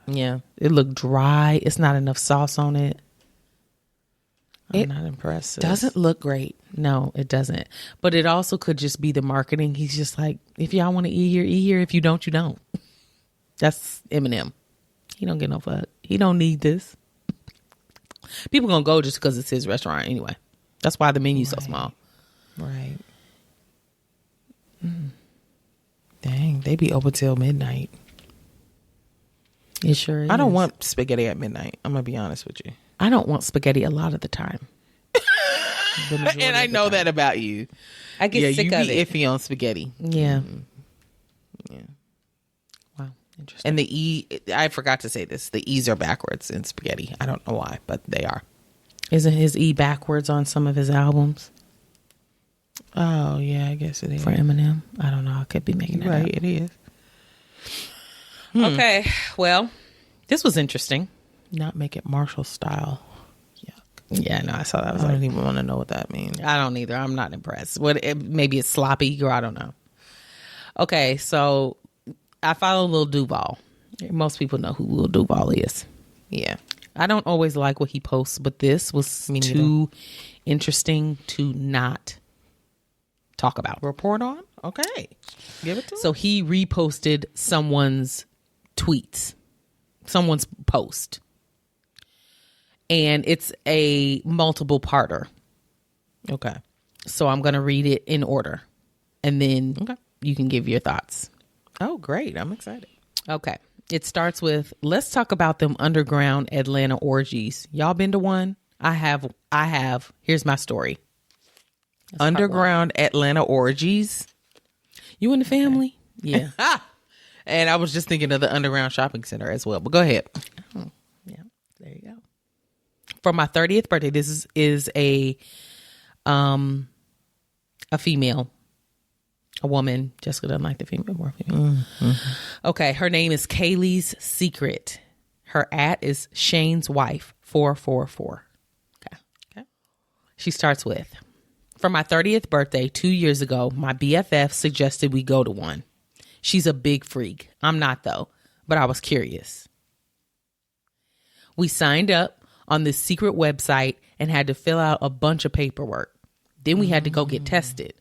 Yeah, it looked dry. It's not enough sauce on it. I'm not impressed. Doesn't look great. No, it doesn't. But it also could just be the marketing. He's just like, if y'all want to eat here, eat here. If you don't, you don't. That's Eminem. He don't get no fuck. He don't need this. People gonna go just because it's his restaurant anyway. That's why the menu's so small. Right. Dang, they be open till midnight. It sure is. I don't want spaghetti at midnight. I'm gonna be honest with you. I don't want spaghetti a lot of the time. And I know that about you. I get sick of it. You be iffy on spaghetti. Yeah. Yeah. Wow. Interesting. And the E, I forgot to say this. The E's are backwards in spaghetti. I don't know why, but they are. Isn't his E backwards on some of his albums? Oh, yeah, I guess it is. For Eminem? I don't know. I could be making that up. Right, it is. Okay. Well, this was interesting. Not make it Marshall style. Yeah, no, I saw that. I don't even want to know what that means. I don't either. I'm not impressed. Maybe it's sloppy, or I don't know. Okay, so I follow Lil Duval. Most people know who Lil Duval is. Yeah. I don't always like what he posts, but this was too interesting to not talk about. Report on? Okay. Give it to him. So he reposted someone's tweets, someone's post. And it's a multiple parter. Okay. So I'm going to read it in order. And then you can give your thoughts. Oh, great. I'm excited. Okay. It starts with, let's talk about them underground Atlanta orgies. Y'all been to one? I have. Here's my story. That's underground Atlanta orgies? You and the family? Yeah. And I was just thinking of the underground shopping center as well. But go ahead. Oh, yeah. There you go. For my 30th birthday, this is a female, a woman. Jessica doesn't like the female, more female. Mm-hmm. Okay, her name is Kaylee's Secret. Her @ is Shane's Wife 444. Okay. She starts with, for my 30th birthday 2 years ago, my BFF suggested we go to one. She's a big freak. I'm not though, but I was curious. We signed up on this secret website and had to fill out a bunch of paperwork. Then we had to go get tested.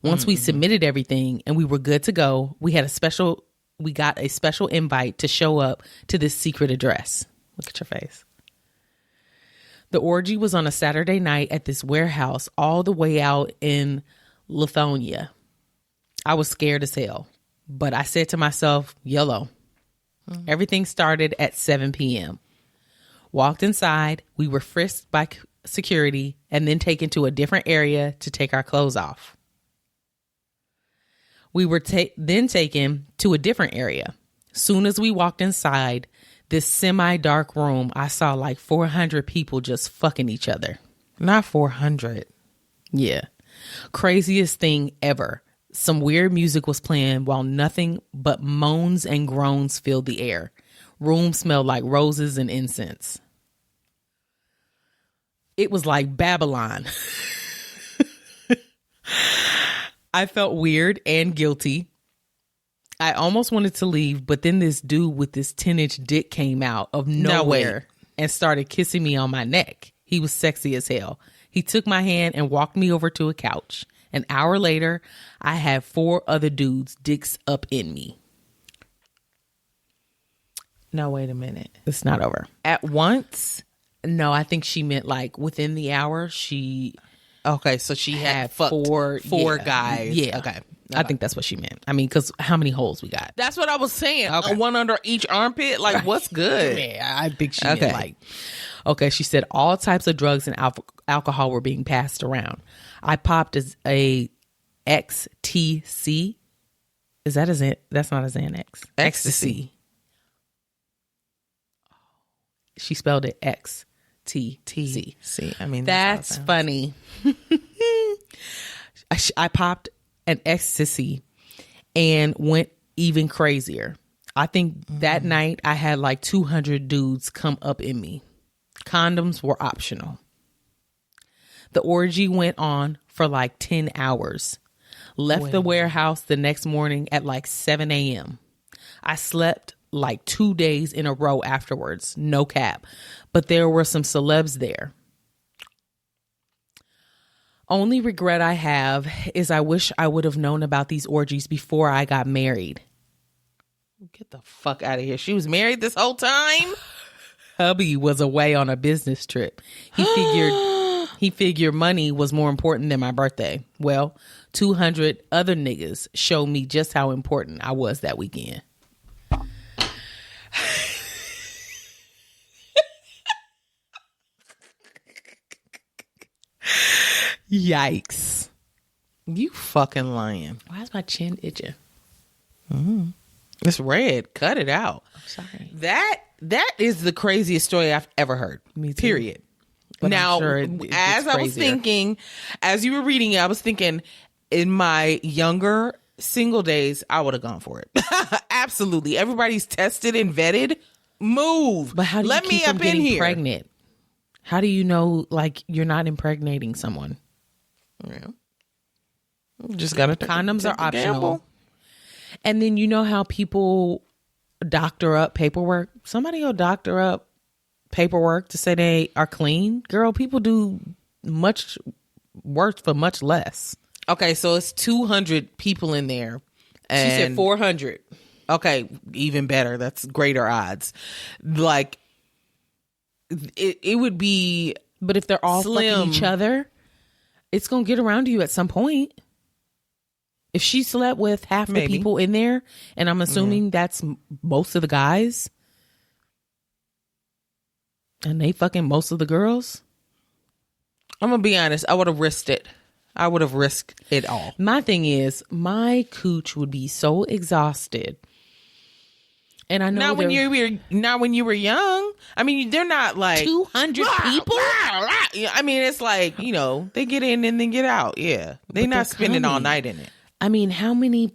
Once we submitted everything and we were good to go, we got a special invite to show up to this secret address. Look at your face. The orgy was on a Saturday night at this warehouse all the way out in Lithuania. I was scared as hell, but I said to myself, YOLO. Everything started at 7 p.m. Walked inside. We were frisked by security and then taken to a different area to take our clothes off. We were then taken to a different area. Soon as we walked inside this semi-dark room, I saw like 400 people just fucking each other. Not 400. Yeah. Craziest thing ever. Some weird music was playing while nothing but moans and groans filled the air. Room smelled like roses and incense. It was like Babylon. I felt weird and guilty. I almost wanted to leave, but then this dude with this 10-inch dick came out of nowhere and started kissing me on my neck. He was sexy as hell. He took my hand and walked me over to a couch. An hour later, I had 4 other dudes' dicks up in me. No, wait a minute. It's not over. At once? No, I think she meant like within the hour. She Okay, so she had fucked four guys. Yeah. Okay. I think that's what she meant. I mean, because how many holes we got? That's what I was saying. Okay. One under each armpit. Like, what's good? Yeah, I think she meant like. Okay, she said all types of drugs and alcohol were being passed around. I popped as a XTC. Is that that's not a Xanax. Ecstasy. She spelled it XTC. See, I mean, that's funny. I popped an ecstasy and went even crazier. I think that night I had like 200 dudes come up in me. Condoms were optional. The orgy went on for like 10 hours. Left the warehouse the next morning at like 7 a.m. I slept like 2 days in a row afterwards. No cap. But there were some celebs there. Only regret I have is I wish I would have known about these orgies before I got married. Get the fuck out of here. She was married this whole time? Hubby was away on a business trip. He figured money was more important than my birthday. Well, 200 other niggas showed me just how important I was that weekend. Yikes. You fucking lying. Why is my chin itching? It's red. Cut it out. I'm sorry. That is the craziest story I've ever heard. Me too. Period. But now, sure it as I was thinking, as you were reading it, I was thinking in my younger single days, I would have gone for it. Absolutely. Everybody's tested and vetted. Move. But how do you Let keep me from up in getting here. pregnant? How do you know like you're not impregnating someone? Yeah. Just gotta Condoms are optional. And then you know how people doctor up paperwork? Somebody will doctor up paperwork to say they are clean. Girl, people do much work for much less. Okay, so it's 200 people in there. She said 400. Okay, even better. That's greater odds. Like, it would be. But if they're all slim. fucking each other, it's going to get around to you at some point. If she slept with half the people in there, and I'm assuming that's most of the guys, and they fucking most of the girls. I'm going to be honest. I would have risked it. I would have risked it all. My thing is, my cooch would be so exhausted. And I know not when you were young. I mean, they're not like 200 people. I mean, it's like, you know, they get in and then get out. Yeah, they're not spending all night in it. I mean, how many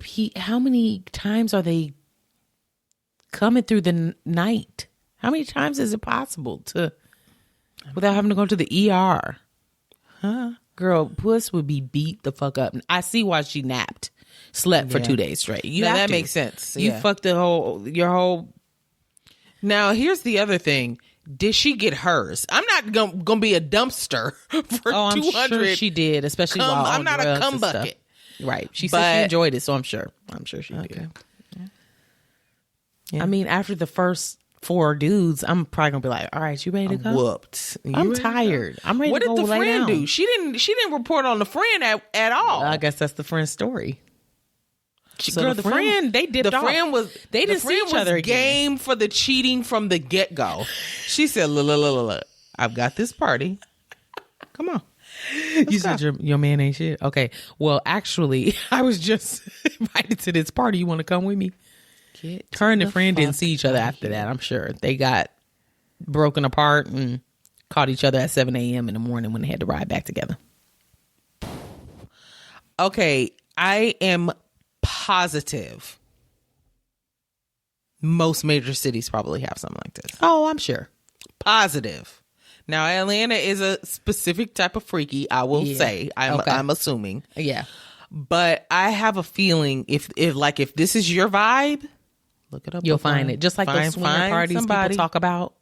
times are they coming through the night? How many times is it possible to without having to go to the ER? Huh? Girl, puss would be beat the fuck up. I see why she slept for 2 days straight. That makes sense. You fucked your whole. Now, here's the other thing. did she get hers? I'm not gonna be a dumpster for I'm 200. sure she did, especially while I'm on not a drugs cum and stuff. bucket. Right. She said she enjoyed it, so I'm sure she did. Yeah. I mean, after the first 4 dudes, I'm probably gonna be like, all right, you ready to go? Whooped. I'm tired. I'm ready to go lay down. What did the friend do? She didn't report on the friend at all. I guess that's the friend's story. Girl, the friend, they dipped off. They didn't see each other again. Game for the cheating from the get-go. She said, look, I've got this party. Come on. You said your man ain't shit. Okay. Well, actually, I was just invited to this party. You want to come with me? Her and the friend didn't see each other after that. I'm sure they got broken apart and caught each other at 7 a.m. in the morning when they had to ride back together. Okay, I am positive most major cities probably have something like this. Oh, I'm sure. Positive. Now, Atlanta is a specific type of freaky, I will say. I'm assuming. Yeah. But I have a feeling if this is your vibe, look it up. You'll find it. Just like those swinger parties people talk about.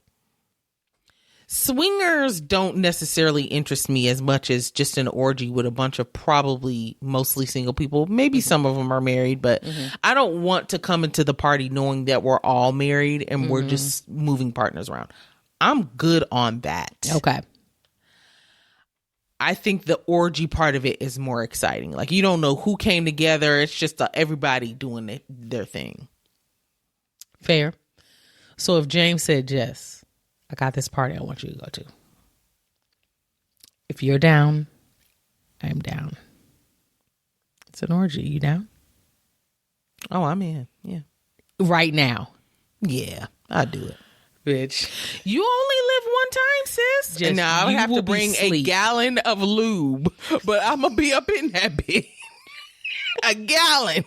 Swingers don't necessarily interest me as much as just an orgy with a bunch of probably mostly single people. Maybe some of them are married, but I don't want to come into the party knowing that we're all married and we're just moving partners around. I'm good on that. Okay. I think the orgy part of it is more exciting. Like, you don't know who came together. It's just everybody doing their thing. Fair. So if James said, Jess, I got this party I want you to go to. If you're down, I'm down. It's an orgy. You down? Oh, I'm in. Yeah. Right now. Yeah, I do it. Bitch. You only live one time, sis. Just, and now I would have to bring a gallon of lube, but I'm going to be up in that bitch. A gallon.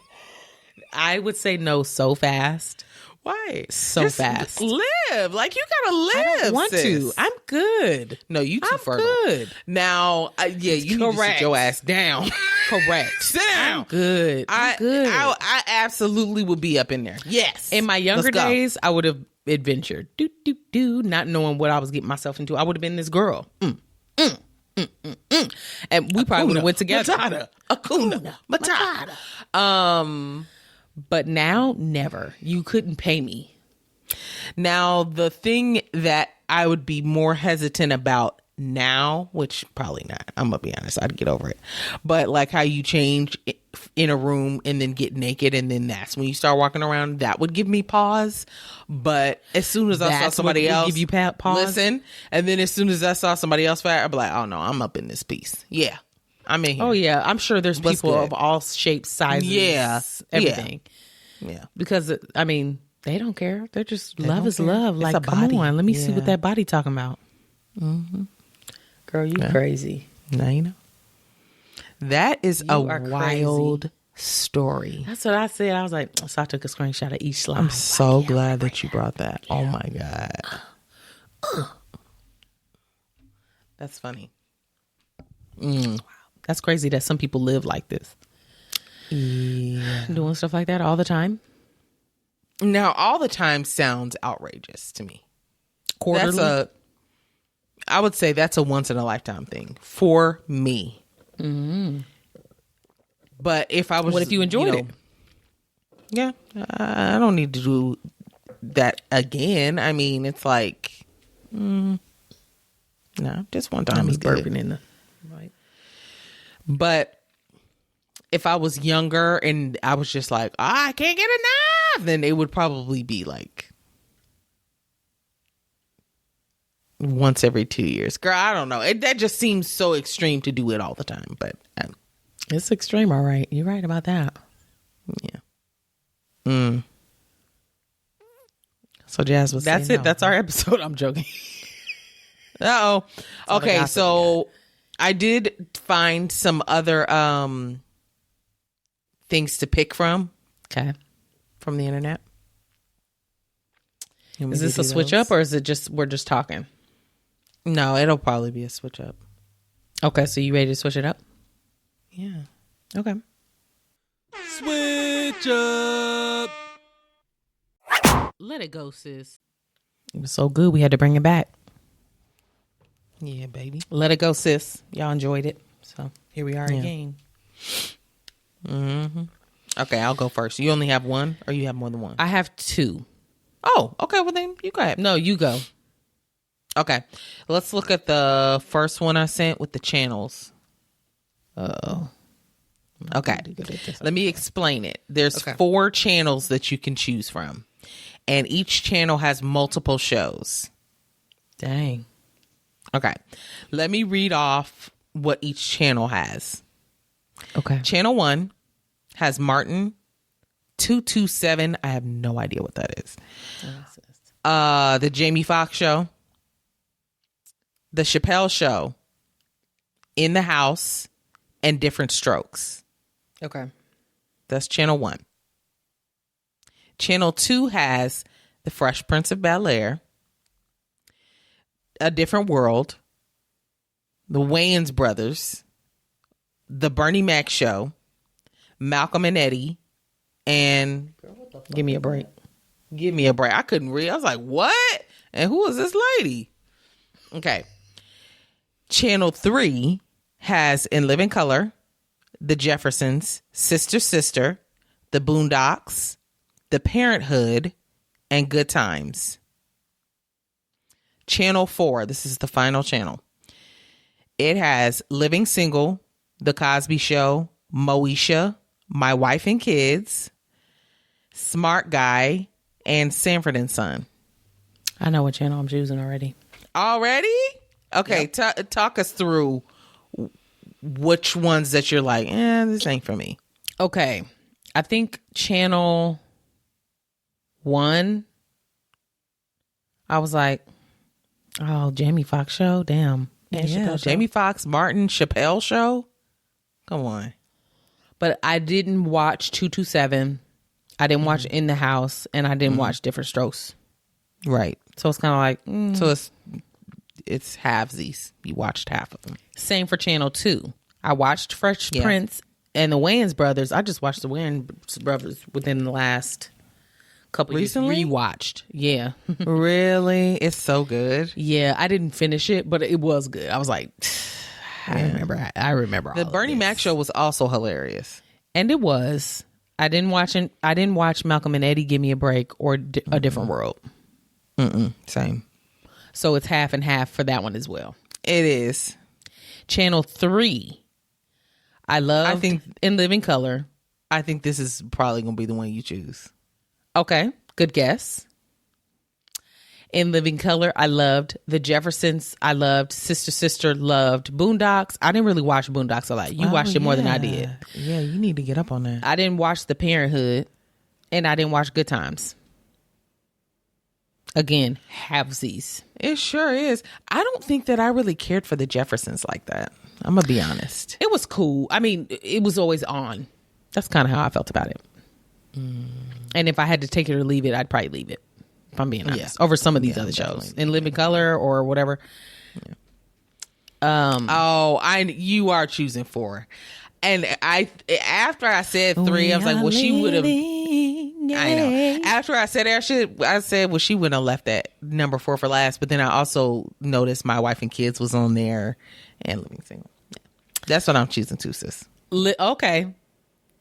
I would say no so fast. Why? So just fast. Live. Like, you gotta live. I don't want to. I'm good. No, you too fertile. Good. Now, you need to sit your ass down. Correct. Sit down. I'm good. I'm good. I absolutely would be up in there. Yes. In my younger days, I would have adventured. Not knowing what I was getting myself into. I would have been this girl. And we probably would have went together. Matata. But now, never. You couldn't pay me. Now, the thing that I would be more hesitant about now, which probably not, I'm gonna be honest, I'd get over it. But like how you change in a room and then get naked, and then that's when you start walking around, that would give me pause. But as soon as I saw somebody else, give you pause. Listen, and then as soon as I saw somebody else fire, I'd be like, oh no, I'm up in this piece. Yeah. I'm in here. Oh yeah, I'm sure there's people of all shapes, sizes, everything. Yeah, because I mean, they don't care. They're just love is love. Like, come on, let me see what that body talking about. Mm-hmm. Girl, you crazy. Now you know. That is a wild story. That's what I said. I was like, so I took a screenshot of each slide. I'm so glad that you brought that. Oh my God, that's funny. Wow. That's crazy that some people live like this. Yeah. Doing stuff like that all the time. Now, all the time sounds outrageous to me. Quarterly? I would say that's a once in a lifetime thing for me. Mm-hmm. But if I was... What if you enjoyed it? Yeah. I don't need to do that again. I mean, it's like... no, just one time is good. Burping in the... Right. But if I was younger and I was just like, I can't get enough, then it would probably be like once every 2 years. Girl, I don't know. That just seems so extreme to do it all the time. But it's extreme, all right. You're right about that. Yeah. So Jazz was That's it. No. That's our episode. I'm joking. Uh-oh. Okay, so I did find some other things to pick from. Okay. From the internet. Is this a switch up, or is it just we're just talking? No, it'll probably be a switch up. Okay, so you ready to switch it up? Yeah. Okay. Switch up. Let it go, sis. It was so good, we had to bring it back. Yeah, baby. Let it go, sis. Y'all enjoyed it. So here we are again. Mm-hmm. Okay, I'll go first. You only have one, or you have more than one? I have two. Oh, okay. Well, then you go ahead. No, you go. Okay, let's look at the first one I sent with the channels. Uh-oh. Okay, let me explain it. There's 4 channels that you can choose from, and each channel has multiple shows. Dang. Okay, let me read off what each channel has. Okay. Channel 1 has Martin 227. I have no idea what that is. The Jamie Foxx Show, The Chappelle Show, In the House, and Different Strokes. Okay. That's channel 1. Channel 2 has The Fresh Prince of Bel-Air, A Different World, The Wayans Brothers, The Bernie Mac Show, Malcolm and Eddie, and Give me a break. Give Me a Break. I couldn't read. I was like, what? And who is this lady? Okay. Channel 3 has In Living Color, The Jeffersons, Sister Sister, The Boondocks, The Parenthood, and Good Times. Channel 4, this is the final channel. It has Living Single, The Cosby Show, Moesha, My Wife and Kids, Smart Guy, and Sanford and Son. I know what channel I'm choosing already. Already? Okay, Yep. talk us through which ones that you're like, this ain't for me. Okay. I think channel 1, I was like, oh, Jamie Foxx Show? Damn. And Yeah, Chappelle Show. Jamie Foxx, Martin, Chappelle Show? Come on. But I didn't watch 227. I didn't watch In the House, and I didn't watch Different Strokes. Right. So it's kind of like, So it's halvesies. You watched half of them. Same for channel 2. I watched Fresh Yeah. Prince and the Wayans Brothers. I just watched the Wayans Brothers within the last couple Recently? years. Rewatched. Yeah. Really? It's so good. Yeah. I didn't finish it, but it was good. I was like, I remember The all Bernie of this. Mac Show was also hilarious. And it was. I didn't watch Malcolm and Eddie, Give Me a Break, or A Different World. Same. So it's half and half for that one as well. It is. Channel 3. I think In Living Color. I think this is probably going to be the one you choose. Okay. Good guess. In Living Color, I loved The Jeffersons. I loved Sister Sister, loved Boondocks. I didn't really watch Boondocks a lot. You watched it more than I did. Yeah, you need to get up on that. I didn't watch The Parenthood, and I didn't watch Good Times. Again, halvesies. It sure is. I don't think that I really cared for the Jeffersons like that. I'm going to be honest. It was cool. I mean, it was always on. That's kind of how I felt about it. And if I had to take it or leave it, I'd probably leave it. If I'm being honest, over some of these other shows, In Living Color or whatever. You are choosing 4, and after I said 3, I was like, well, she would have. I know. After I said that shit, I said, well, she wouldn't have left that number 4 for last. But then I also noticed My Wife and Kids was on there, and Living Single. Yeah. That's what I'm choosing too, sis. Okay.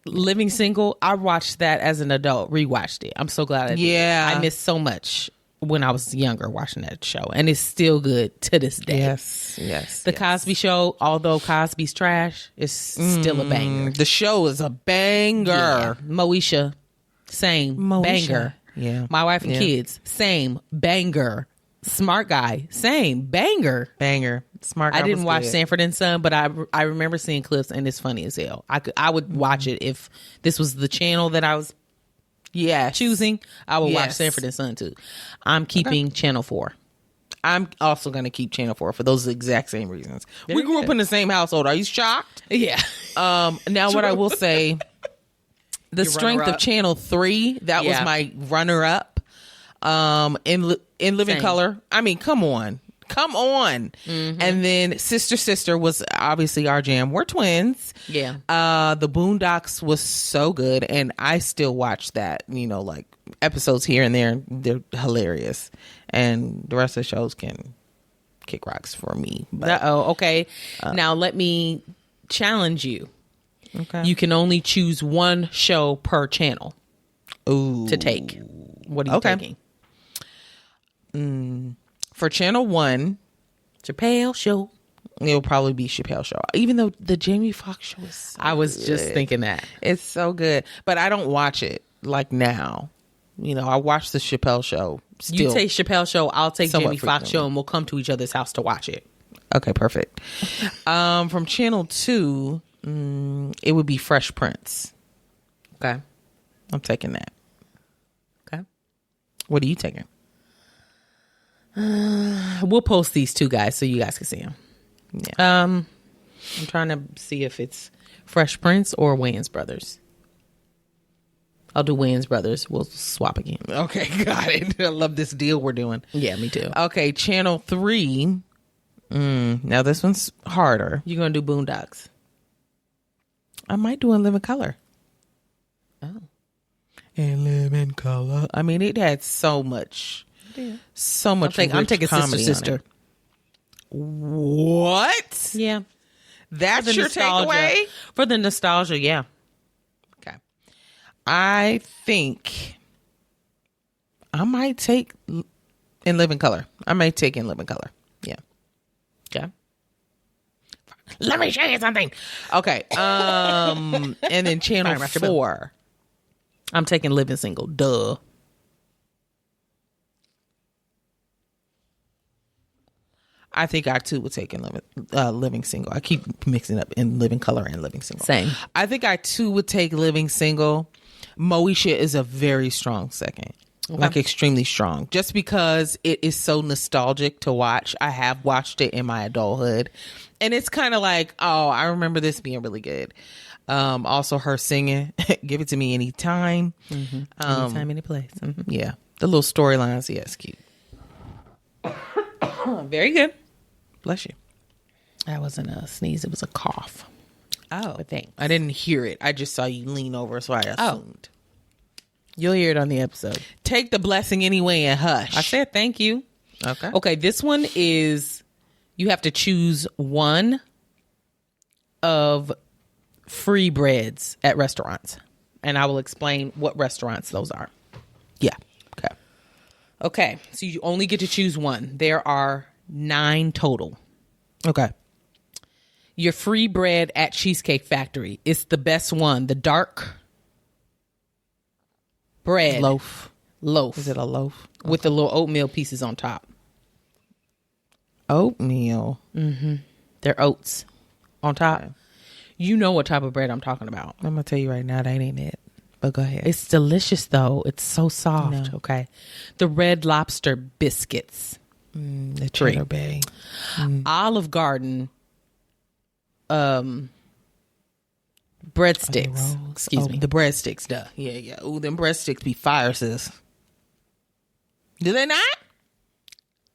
Living Single, I watched that as an adult, rewatched it. I'm so glad I did. Yeah. I missed so much when I was younger watching that show, and it's still good to this day. Yes. The Cosby Show, although Cosby's trash, is still a banger. The show is a banger. Yeah. Moesha, same banger. Yeah. My Wife and Kids, same banger. Smart Guy, same banger. Smart Guy I didn't was watch good. Sanford and Son, but I remember seeing clips, and it's funny as hell. I would watch it if this was the channel that I was choosing. I would watch Sanford and Son too. I'm keeping channel 4. I'm also going to keep channel 4 for those exact same reasons. We grew up good. in the same household. Are you shocked? Yeah. Now what I will say, the strength of channel 3, that was my runner up. In Living Same. Color. I mean, come on. Come on. And then Sister was obviously our jam. We're twins. Yeah. The Boondocks was so good, and I still watch that, like episodes here and there. They're hilarious. And the rest of the shows can kick rocks for me. But, okay. Now let me challenge you. okay. You can only choose one show per channel to take. What are you taking? For channel 1, Chappelle Show. It'll probably be Chappelle Show. Even though the Jamie Foxx show is so I was just thinking that. It's so good. But I don't watch it like now. I watch the Chappelle Show still. You take Chappelle Show, I'll take Somewhat Jamie Foxx frequently. show, and we'll come to each other's house to watch it. Okay, perfect. From channel 2, it would be Fresh Prince. Okay. I'm taking that. Okay. What are you taking? We'll post these two guys so you guys can see them. Yeah. I'm trying to see if it's Fresh Prince or Wayans Brothers. I'll do Wayans Brothers. We'll swap again. Okay, got it. I love this deal we're doing. Yeah, me too. Okay, channel 3. Now this one's harder. You're going to do Boondocks. I might do In Living Color. Oh. In Living Color. I mean, it had so much. So much. I'm rich taking comedy Sister. on it. What? Yeah. That's your takeaway? For the nostalgia, yeah. Okay. I think I might take In Living Color. I might take In Living Color. Yeah. Okay. Let me show you something. Okay. And then channel 4. I'm taking Living Single. Duh. I think I too would take In Living Single. I keep mixing up In Living Color and Living Single. Same. I think I too would take Living Single. Moesha is a very strong second. Okay. Like extremely strong. Just because it is so nostalgic to watch. I have watched it in my adulthood. And it's kind of like, oh, I remember this being really good. Also her singing, Give It To Me Anytime. Anytime, any place. Mm-hmm. Yeah. The little storylines, yeah, it's cute. Very good. Bless you. That wasn't a sneeze. It was a cough. Oh. But thanks. I didn't hear it. I just saw you lean over, so I assumed. You'll hear it on the episode. Take the blessing anyway and hush. I said thank you. Okay. Okay, this one is you have to choose one of free breads at restaurants. And I will explain what restaurants those are. Yeah. Okay. Okay, so you only get to choose one. There are 9 total. Okay. Your free bread at Cheesecake Factory. It's the best one. The dark bread. Loaf. Is it a loaf? With the little oatmeal pieces on top. Oatmeal. Mm-hmm. They're oats on top. Okay. You know what type of bread I'm talking about. I'm going to tell you right now, that ain't it. But go ahead. It's delicious, though. It's so soft. No. Okay. The Red Lobster biscuits. The Trader Bay. Olive Garden breadsticks. Excuse me. The breadsticks, duh. Yeah. Ooh, them breadsticks be fire, sis. Do they not?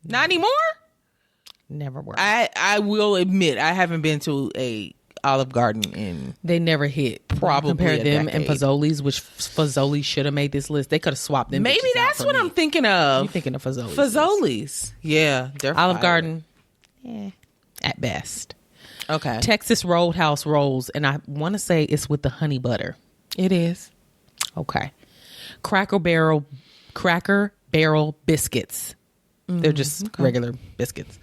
Not anymore? Never were. I will admit, I haven't been to a Olive Garden in they never hit. Probably compare them decade. And Fazoli's, which Fazoli should have made this list. They could have swapped them. Maybe that's what I'm thinking of. You're thinking of Fazoli's. Fazoli's. Yeah. Olive Garden. At best. Okay. Texas Roadhouse rolls, and I want to say it's with the honey butter. It is. Okay. Cracker Barrel biscuits. They're just regular biscuits.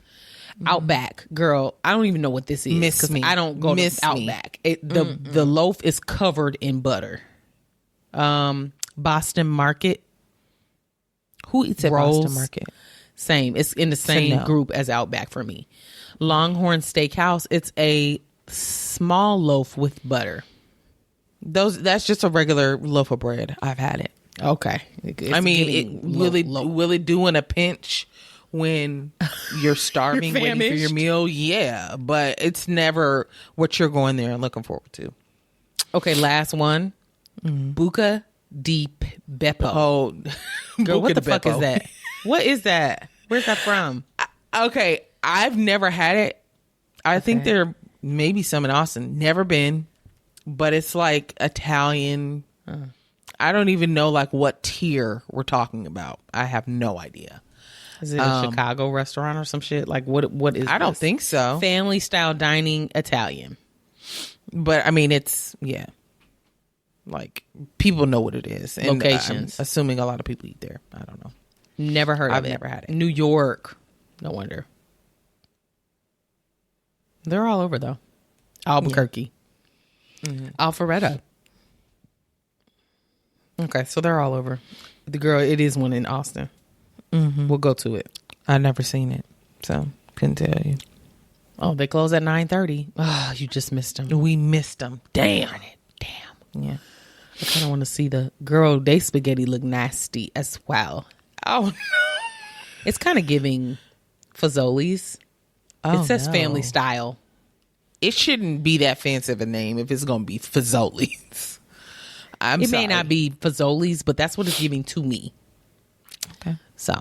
Outback, girl, I don't even know what this is. Miss me. I don't go to Outback. The loaf is covered in butter. Boston Market. Who eats at rolls? Boston Market? Same. It's in the same group as Outback for me. Longhorn Steakhouse. It's a small loaf with butter. That's just a regular loaf of bread. I've had it. Okay. I mean, will it do in a pinch when you're starving, you're waiting for your meal? Yeah, but it's never what you're going there and looking forward to. Okay, last one. Buca di Beppo. Oh, girl, what the fuck is that? What is that? Where's that from? Okay, I've never had it. I think there may be some in Austin. Never been, but it's like Italian. I don't even know like what tier we're talking about. I have no idea. Is it a Chicago restaurant or some shit? Like what is I don't think so. Family style dining Italian. But I mean, it's like people know what it is. And Locations. I'm assuming a lot of people eat there. I don't know. Never heard of it. I've never had it. New York. No wonder. They're all over though. Albuquerque. Alpharetta. Okay, so they're all over. It is one in Austin. We'll go to it. I've never seen it, so couldn't tell you. Oh, they close at 9:30. Oh, you just missed them. We missed them. Damn. Yeah. I kind of want to see the girl. They spaghetti look nasty as well. Oh no. It's kind of giving Fazoli's. Oh, it says no. family style. It shouldn't be that fancy of a name if it's going to be Fazoli's. It may not be Fazoli's, but that's what it's giving to me. Okay. So,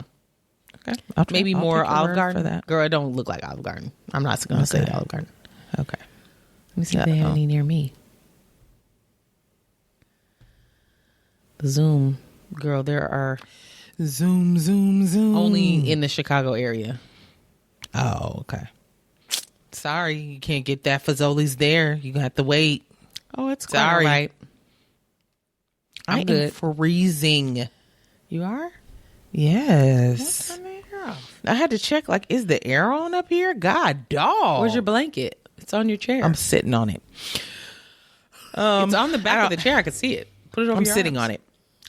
Okay. maybe I'll more take your Olive word Garden. for that. Girl, it don't look like Olive Garden. I'm not going to say Olive Garden. Okay. Let me see if they have any near me. The Zoom. Girl, there are Zoom. only in the Chicago area. Oh, okay. Sorry, you can't get that Fazoli's there. You gonna have to wait. Oh, it's Sorry. all right. I'm good. am freezing. You are? Yes. I had to check. Like, is the air on up here? God, dog. Where's your blanket? It's on your chair. I'm sitting on it. It's on the back of the chair. I can see it. Put it over. I'm your sitting arms. on it.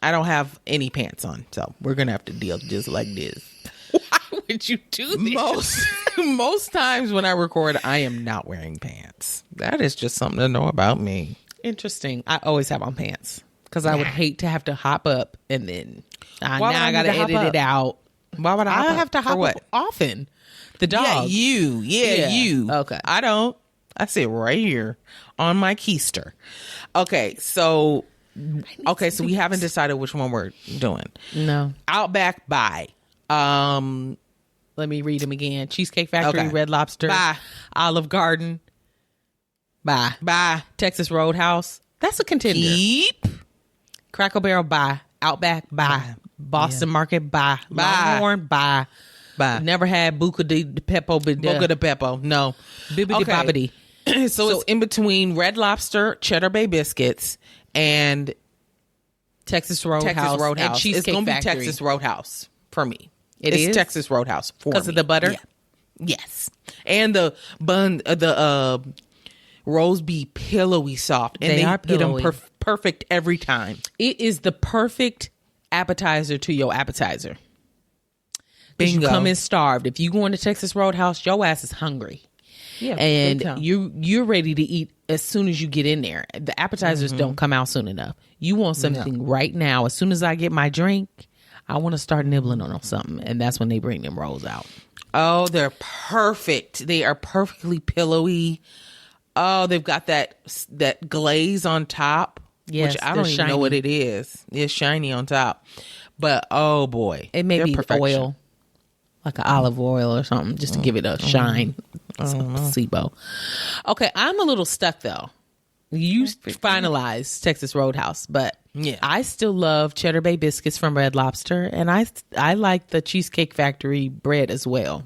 I don't have any pants on, so we're gonna have to deal just like this. Why would you do this? Most times when I record, I am not wearing pants. That is just something to know about me. Interesting. I always have on pants because I would hate to have to hop up and then Why would I I got to need to hop edit up? it out. Why would I have to For hop what? up often. The dog. Yeah, you. Yeah, you. Okay. I don't. I sit right here on my keister. Okay, so we haven't decided which one we're doing. No. Outback, bye. Let me read them again. Cheesecake Factory, Okay. Red Lobster, Bye. Olive Garden, bye. Bye. Texas Roadhouse. That's a contender. Keep. Cracker Barrel, bye. Outback, bye. Boston Market, bye. Bye. Longhorn, bye. Bye. Never had Buca de Pepo, but Boca de Beppo. No. Bibbidi Bobbidi. So it's in between Red Lobster, Cheddar Bay Biscuits, and Texas Roadhouse. And Cheesecake It's going to be Factory. Texas Roadhouse for me. It It's is? Texas Roadhouse for me. Because of the butter? Yeah. Yes. And the bun, rolls be pillowy soft. And They are get them pillowy. perfect every time. It is the perfect appetizer to your appetizer. Because you Bingo. come in starved. If you go into Texas Roadhouse, your ass is hungry. Yeah, And big time. you're ready to eat as soon as you get in there. The appetizers don't come out soon enough. You want something right now. As soon as I get my drink, I want to start nibbling on something. And that's when they bring them rolls out. Oh, they're perfect. They are perfectly pillowy. Oh, they've got that glaze on top, Yes, which I they're don't even know shiny. what it is. It's shiny on top. But, oh, boy. It may they're be perfection. oil, like an olive oil or something, just to give it a shine. It's a placebo. Okay, I'm a little stuck, though. You finalized Texas Roadhouse, but Yeah. I still love Cheddar Bay biscuits from Red Lobster, and I like the Cheesecake Factory bread as well.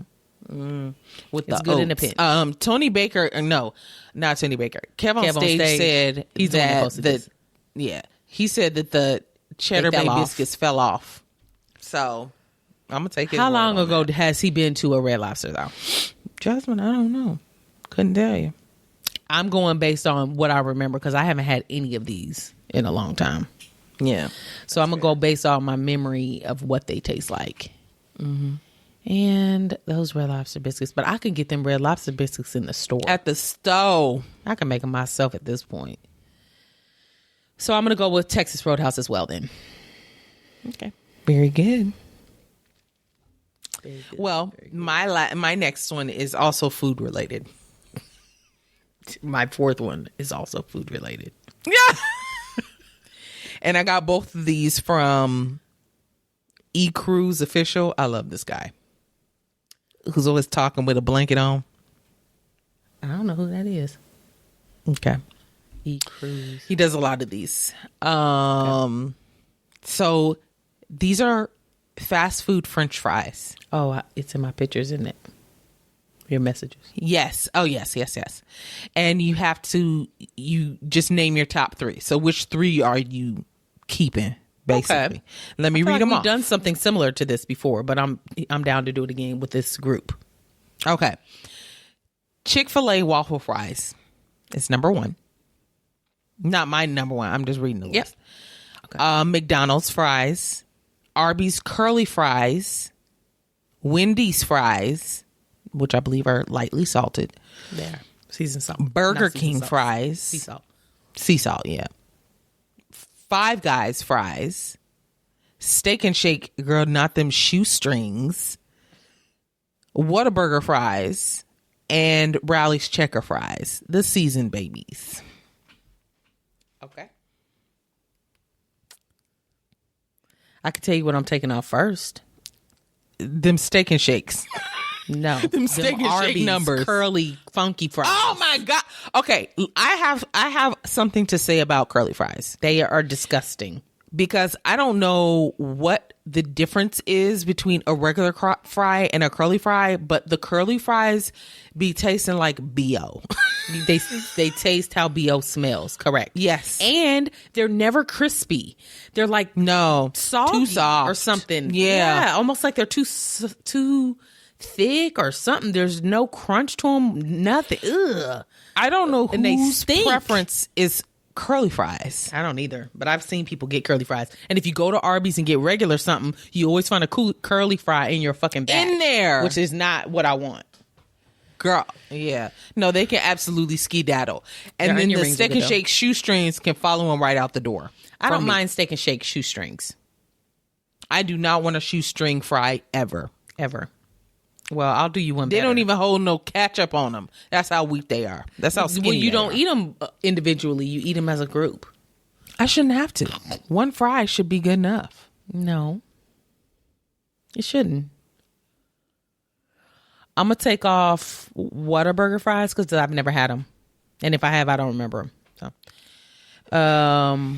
With It's the good in a oats. pinch. Tony Baker, no, not Tony Baker. Kev on stage said He's the one that that posted this. he said that the Cheddar They Bay fell off. biscuits fell off. So I'm gonna take it. How long ago has he been to a Red Lobster, though? Jasmine? I don't know. Couldn't tell you. I'm going based on what I remember because I haven't had any of these in a long time. Yeah. So I'm going to go based on my memory of what they taste like. And those Red Lobster biscuits. But I can get them Red Lobster biscuits in the store. At the stove. I can make them myself at this point. So I'm going to go with Texas Roadhouse as well then. Okay. Very good. Well, my next one is also food related. My fourth one is also food related. Yeah. And I got both of these from E Cruise Official. I love this guy. who's always talking with a blanket on? I don't know who that is. Okay. E. Cruz. He does a lot of these. So these are fast food French fries. Oh, it's in my pictures, isn't it? Your messages. Yes. Oh, yes. And you just name your top 3. So which 3 are you keeping, basically? Okay. Let me read them off. We've done something similar to this before, but I'm down to do it again with this group. Okay. Chick-fil-A waffle fries is number 1. Not my number 1. I'm just reading the list. Okay. McDonald's fries, Arby's curly fries, Wendy's fries, which I believe are lightly salted. Yeah. Seasoned salt. Burger King fries. Sea salt. Sea salt, yeah. Five Guys fries. Steak and Shake, girl, not them shoestrings. Whataburger fries. And Rally's Checker fries. The seasoned babies. Okay. I could tell you what I'm taking off first. Them Steak and Shakes. No, them Steak and Arby's Shake numbers. Curly funky fries. Oh my God. Okay, I have something to say about curly fries. They are disgusting. Because I don't know what the difference is between a regular fry and a curly fry, but the curly fries be tasting like BO. They taste how BO smells. Correct. Yes. And they're never crispy. They're like soggy too soft or something. Yeah. Almost like they're too thick or something. There's no crunch to them. Nothing. Ugh. I don't know whose preference is curly fries. I don't either, but I've seen people get curly fries. And if you go to Arby's and get regular something, you always find a cool curly fry in your fucking bag. In there. Which is not what I want. Girl, yeah. No, they can absolutely skedaddle. And then the Steak and Shake shoestrings can follow them right out the door. I don't mind Steak and Shake shoestrings. I do not want a shoestring fry ever. Ever. Well, I'll do you one better. They don't even hold no ketchup on them. That's how weak they are. That's how skinny you don't eat them individually. You eat them as a group. I shouldn't have to. One fry should be good enough. No. It shouldn't. I'm going to take off Whataburger fries because I've never had them. And if I have, I don't remember them. So,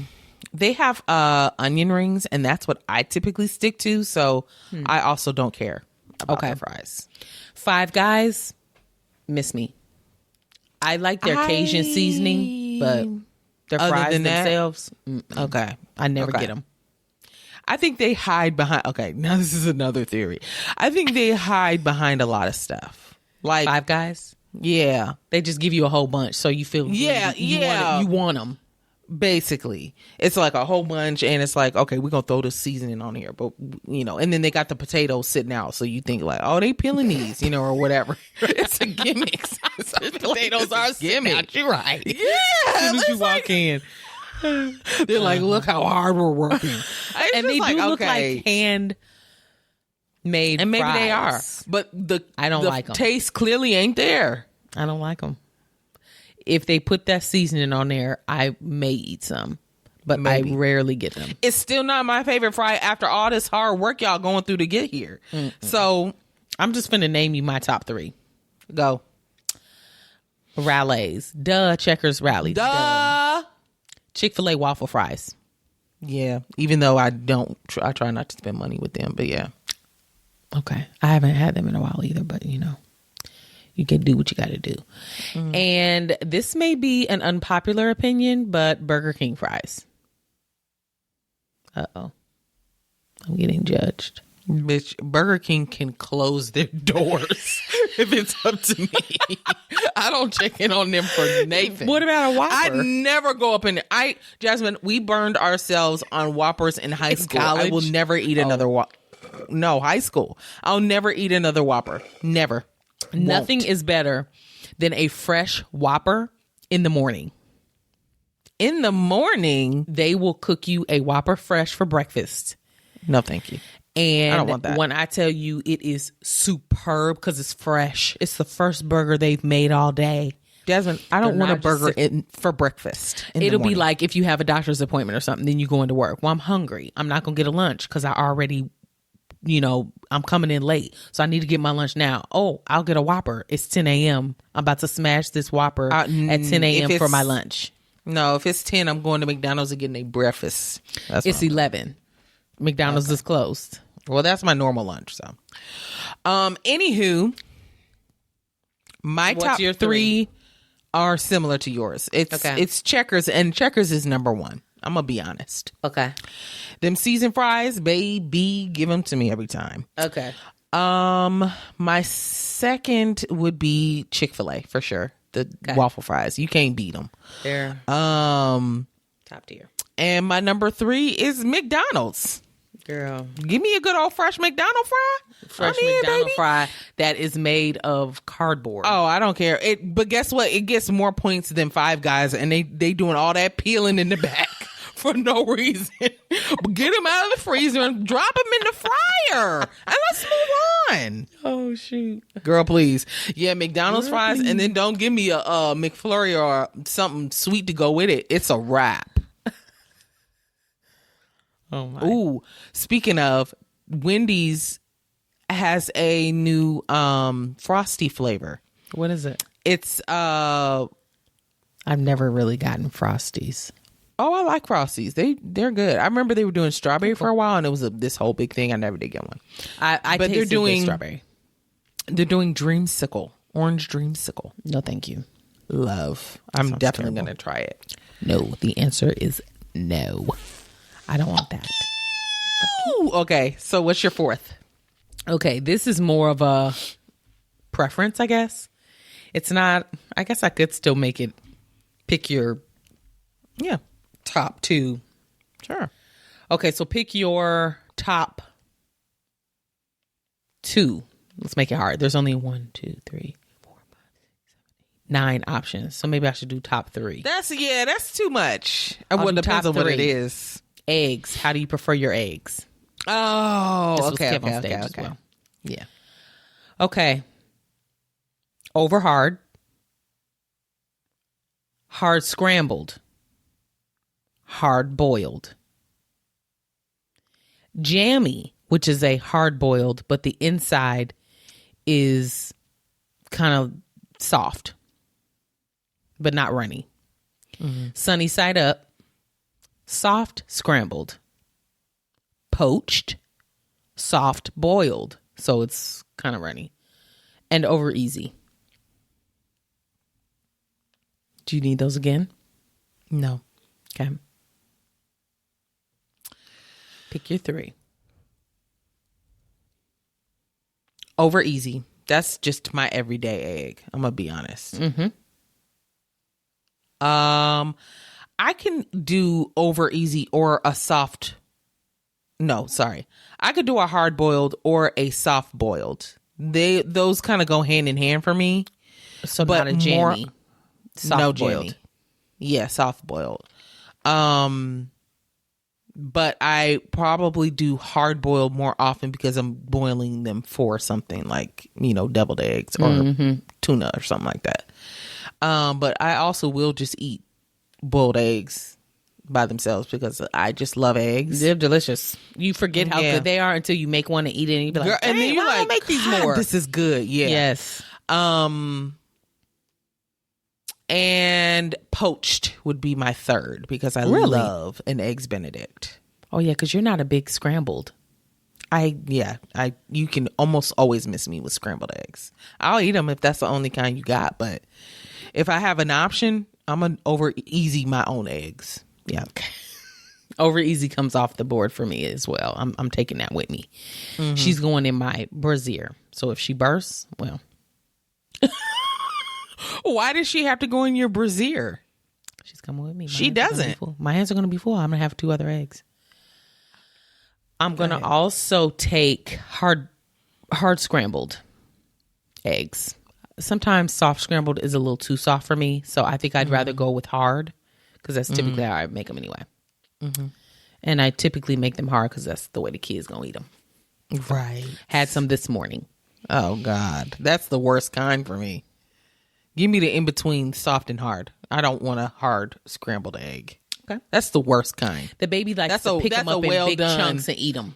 they have onion rings, and that's what I typically stick to. So I also don't care about their fries. Five Guys, miss me. I like their Cajun seasoning, but their fries themselves, okay. I never get them. I think they hide behind. Okay, now this is another theory. I think they hide behind a lot of stuff. Like Five Guys, yeah, they just give you a whole bunch, so you feel you want them. Basically, it's like a whole bunch, and it's like, okay, we're gonna throw the seasoning on here, but and then they got the potatoes sitting out, so you think like, oh, they peeling these, or whatever. It's a gimmick. Potatoes are a gimmick. You're right. Yeah, as soon as you walk in, they're like, look how hard we're working, and they do look like hand made, and maybe fries. they are, but I don't like them. Taste clearly ain't there. I don't like them. If they put that seasoning on there, I may eat some, but maybe. I rarely get them. It's still not my favorite fry after all this hard work y'all going through to get here. Mm-mm. So I'm just finna name you my top 3. Go. Rallies. Duh. Checkers Rallies. Duh. Chick-fil-A waffle fries. Yeah. Even though I try not to spend money with them, but yeah. Okay. I haven't had them in a while either, but you can do what you got to do. Mm. And this may be an unpopular opinion, but Burger King fries. Uh-oh. I'm getting judged. Bitch, Burger King can close their doors if it's up to me. I don't check in on them for Nathan. What about a Whopper? I never go up in there. Jasmine, we burned ourselves on Whoppers in high school. College? I will never eat another Whopper. No, high school. I'll never eat another Whopper. Never. Nothing is better than a fresh Whopper in the morning. In the morning? They will cook you a Whopper fresh for breakfast. No, thank you. And I don't want that. When I tell you it is superb because it's fresh. It's the first burger they've made all day. Jasmine, I don't want a burger for breakfast. It'll be like if you have a doctor's appointment or something, then you go into work. Well, I'm hungry. I'm not going to get a lunch because I already I'm coming in late, so I need to get my lunch now. Oh, I'll get a Whopper. It's 10 a.m. I'm about to smash this Whopper at 10 a.m. for my lunch. No, if it's 10, I'm going to McDonald's and getting a breakfast. It's 11. McDonald's is closed. Well, that's my normal lunch. So, anywho, my top your three are similar to yours. It's Checkers, and Checkers is number one. I'm gonna be honest. Okay. Them seasoned fries, baby, give them to me every time. Okay. My second would be Chick-fil-A for sure. The waffle fries, you can't beat them. They're top tier. And my number three is McDonald's. Girl, give me a good old fresh McDonald's fry. Fresh McDonald's fry that is made of cardboard. Oh, I don't care. But guess what? It gets more points than Five Guys, and they doing all that peeling in the back for no reason. Get them out of the freezer and drop them in the fryer, and let's move on. Oh shoot, girl, please. Yeah, McDonald's fries, and then don't give me a McFlurry or something sweet to go with it. It's a wrap. Oh my. Ooh, speaking of, Wendy's has a new Frosty flavor. What is it? It's I've never really gotten Frosties. Oh, I like Frosties. They're good. I remember they were doing strawberry for a while, and it was this whole big thing. I never did get one. But they're doing strawberry. They're doing dreamsicle, orange dreamsicle. No, thank you. Love. I'm definitely going to try it. No, the answer is no. I don't want that. Ooh, okay, so what's your fourth? Okay, this is more of a preference, I guess. It's not, I guess I could still make it, pick your top two. Sure. Okay, so pick your top two. Let's make it hard. There's only 1, 2, 3, 4, 5, 6, 7, 8, 9 options. So maybe I should do top three. That's too much. Well, it depends on what it is. Eggs. How do you prefer your eggs? Oh, okay. As well. Yeah. Okay. Over hard. Hard scrambled. Hard boiled. Jammy, which is a hard boiled, but the inside is kind of soft, but not runny. Mm-hmm. Sunny side up. Soft scrambled. Poached. Soft boiled. So it's kind of runny. And over easy. Do you need those again? No. Okay. Pick your three. Over easy. That's just my everyday egg. I'm going to be honest. Mm-hmm. I can do over easy or a soft. No, sorry. I could do a hard boiled or a soft boiled. Those kind of go hand in hand for me. So but not a jammy. Soft boiled. Jammy. Yeah, soft boiled. But I probably do hard boiled more often because I'm boiling them for something like, deviled eggs or tuna or something like that. But I also will just eat boiled eggs by themselves because I just love eggs. They're delicious. You forget how good they are until you make one and eat it, and you be like, and then you're like, make these more. This is good. Yeah. Yes. And poached would be my third because I love an eggs Benedict. Oh yeah, because you're not a big scrambled. You can almost always miss me with scrambled eggs. I'll eat them if that's the only kind you got, but if I have an option, I'm gonna over easy my own eggs. Yeah. Over easy comes off the board for me as well. I'm taking that with me. Mm-hmm. She's going in my brassiere. So if she bursts, well. Why does she have to go in your brassiere? She's coming with me. She doesn't. My hands are going to be full. I'm going to have 2 other eggs. I'm going to also take hard scrambled eggs. Sometimes soft scrambled is a little too soft for me. So I think I'd rather go with hard because that's typically how I make them anyway. Mm-hmm. And I typically make them hard because that's the way the kids going to eat them. Right. Had some this morning. Oh, God. That's the worst kind for me. Give me the in-between soft and hard. I don't want a hard scrambled egg. Okay. That's the worst kind. The baby likes to pick them up in big chunks and eat them.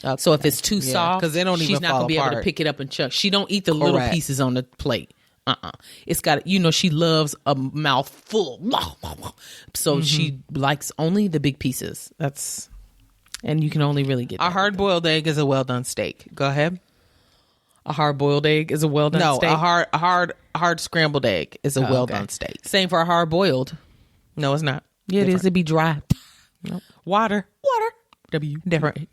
Okay. So if it's too soft, 'cause they don't she's even not fall gonna be able to apart. pick it up and chunk. She don't eat the little Correct. pieces on the plate. It's got, she loves a mouthful. So she likes only the big pieces. And you can only really get A hard boiled egg is a well done steak. Go ahead. a hard boiled egg is a well done steak. No, a hard scrambled egg is a well done steak. Same for a hard boiled. No, it's not. Yeah, it is. It'd be dry. Nope. Water. Different.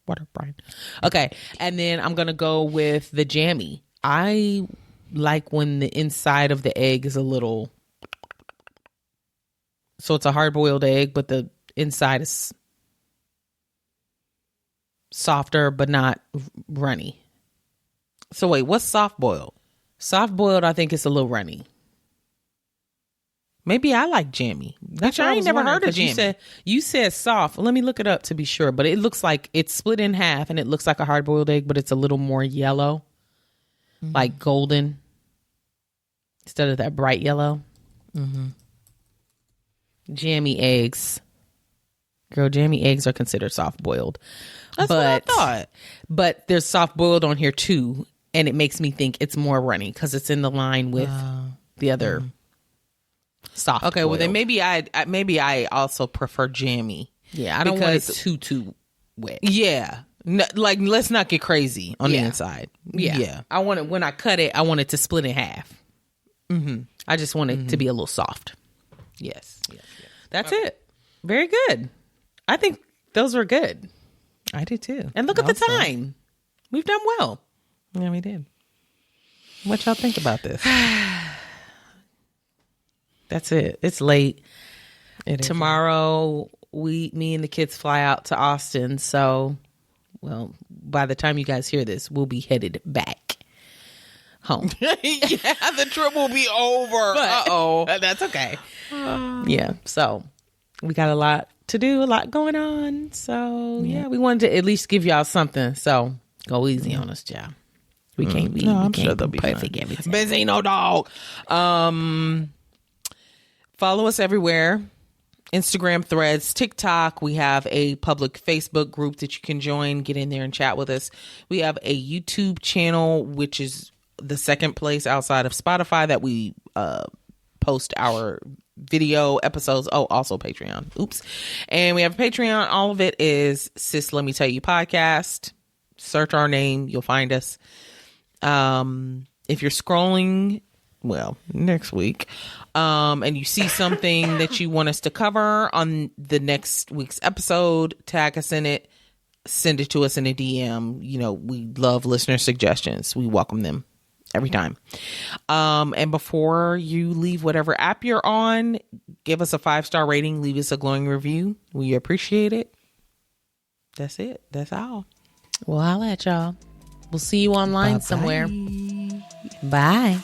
Water, Brian. Okay, and then I'm gonna go with the jammy. I like when the inside of the egg is a little. So it's a hard boiled egg, but the inside is softer, but not runny. So wait, what's soft boiled? Soft boiled, I think it's a little runny. Maybe I like jammy. That's I I was ain't never wondering, heard of 'cause jammy. You said soft. Let me look it up to be sure. But it looks like it's split in half, and it looks like a hard boiled egg, but it's a little more yellow, like golden, instead of that bright yellow. Jammy eggs, girl. Jammy eggs are considered soft boiled. That's what I thought. But there's soft boiled on here too, and it makes me think it's more runny because it's in the line with the other. Soft. Okay, well then boiled. maybe I also prefer jammy. Yeah, I don't want it too wet. Yeah, no, like let's not get crazy on the Yeah. inside. Yeah. I want it when I cut it. I want it to split in half. I just want it to be a little soft. Yes. That's it. Very good. I think those were good. I did too. And look at the time. We've done well. Yeah, we did. What y'all think about this? That's it. It's late. It is. Tomorrow, me and the kids fly out to Austin. So, well, by the time you guys hear this, we'll be headed back home. Yeah, the trip will be over. That's okay. Yeah. So we got a lot to do, a lot going on. So yeah, we wanted to at least give y'all something. So go easy on us, y'all. We can't be. No, I'm we can't sure they'll be perfect fine. every time. Benzino dog. Follow us everywhere. Instagram, Threads, TikTok. We have a public Facebook group that you can join. Get in there and chat with us. We have a YouTube channel, which is the second place outside of Spotify that we post our video episodes. Oh, also Patreon. Oops. And we have Patreon. All of it is Sis Let Me Tell You podcast. Search our name. You'll find us. If you're scrolling, well, next week, and you see something that you want us to cover on the next week's episode, tag us in it, send it to us in a DM. We love listener suggestions. We welcome them every time. And before you leave whatever app you're on, give us a 5-star rating, leave us a glowing review. We appreciate it. That's it. That's all. Well, I'll at y'all. We'll see you online somewhere. Bye.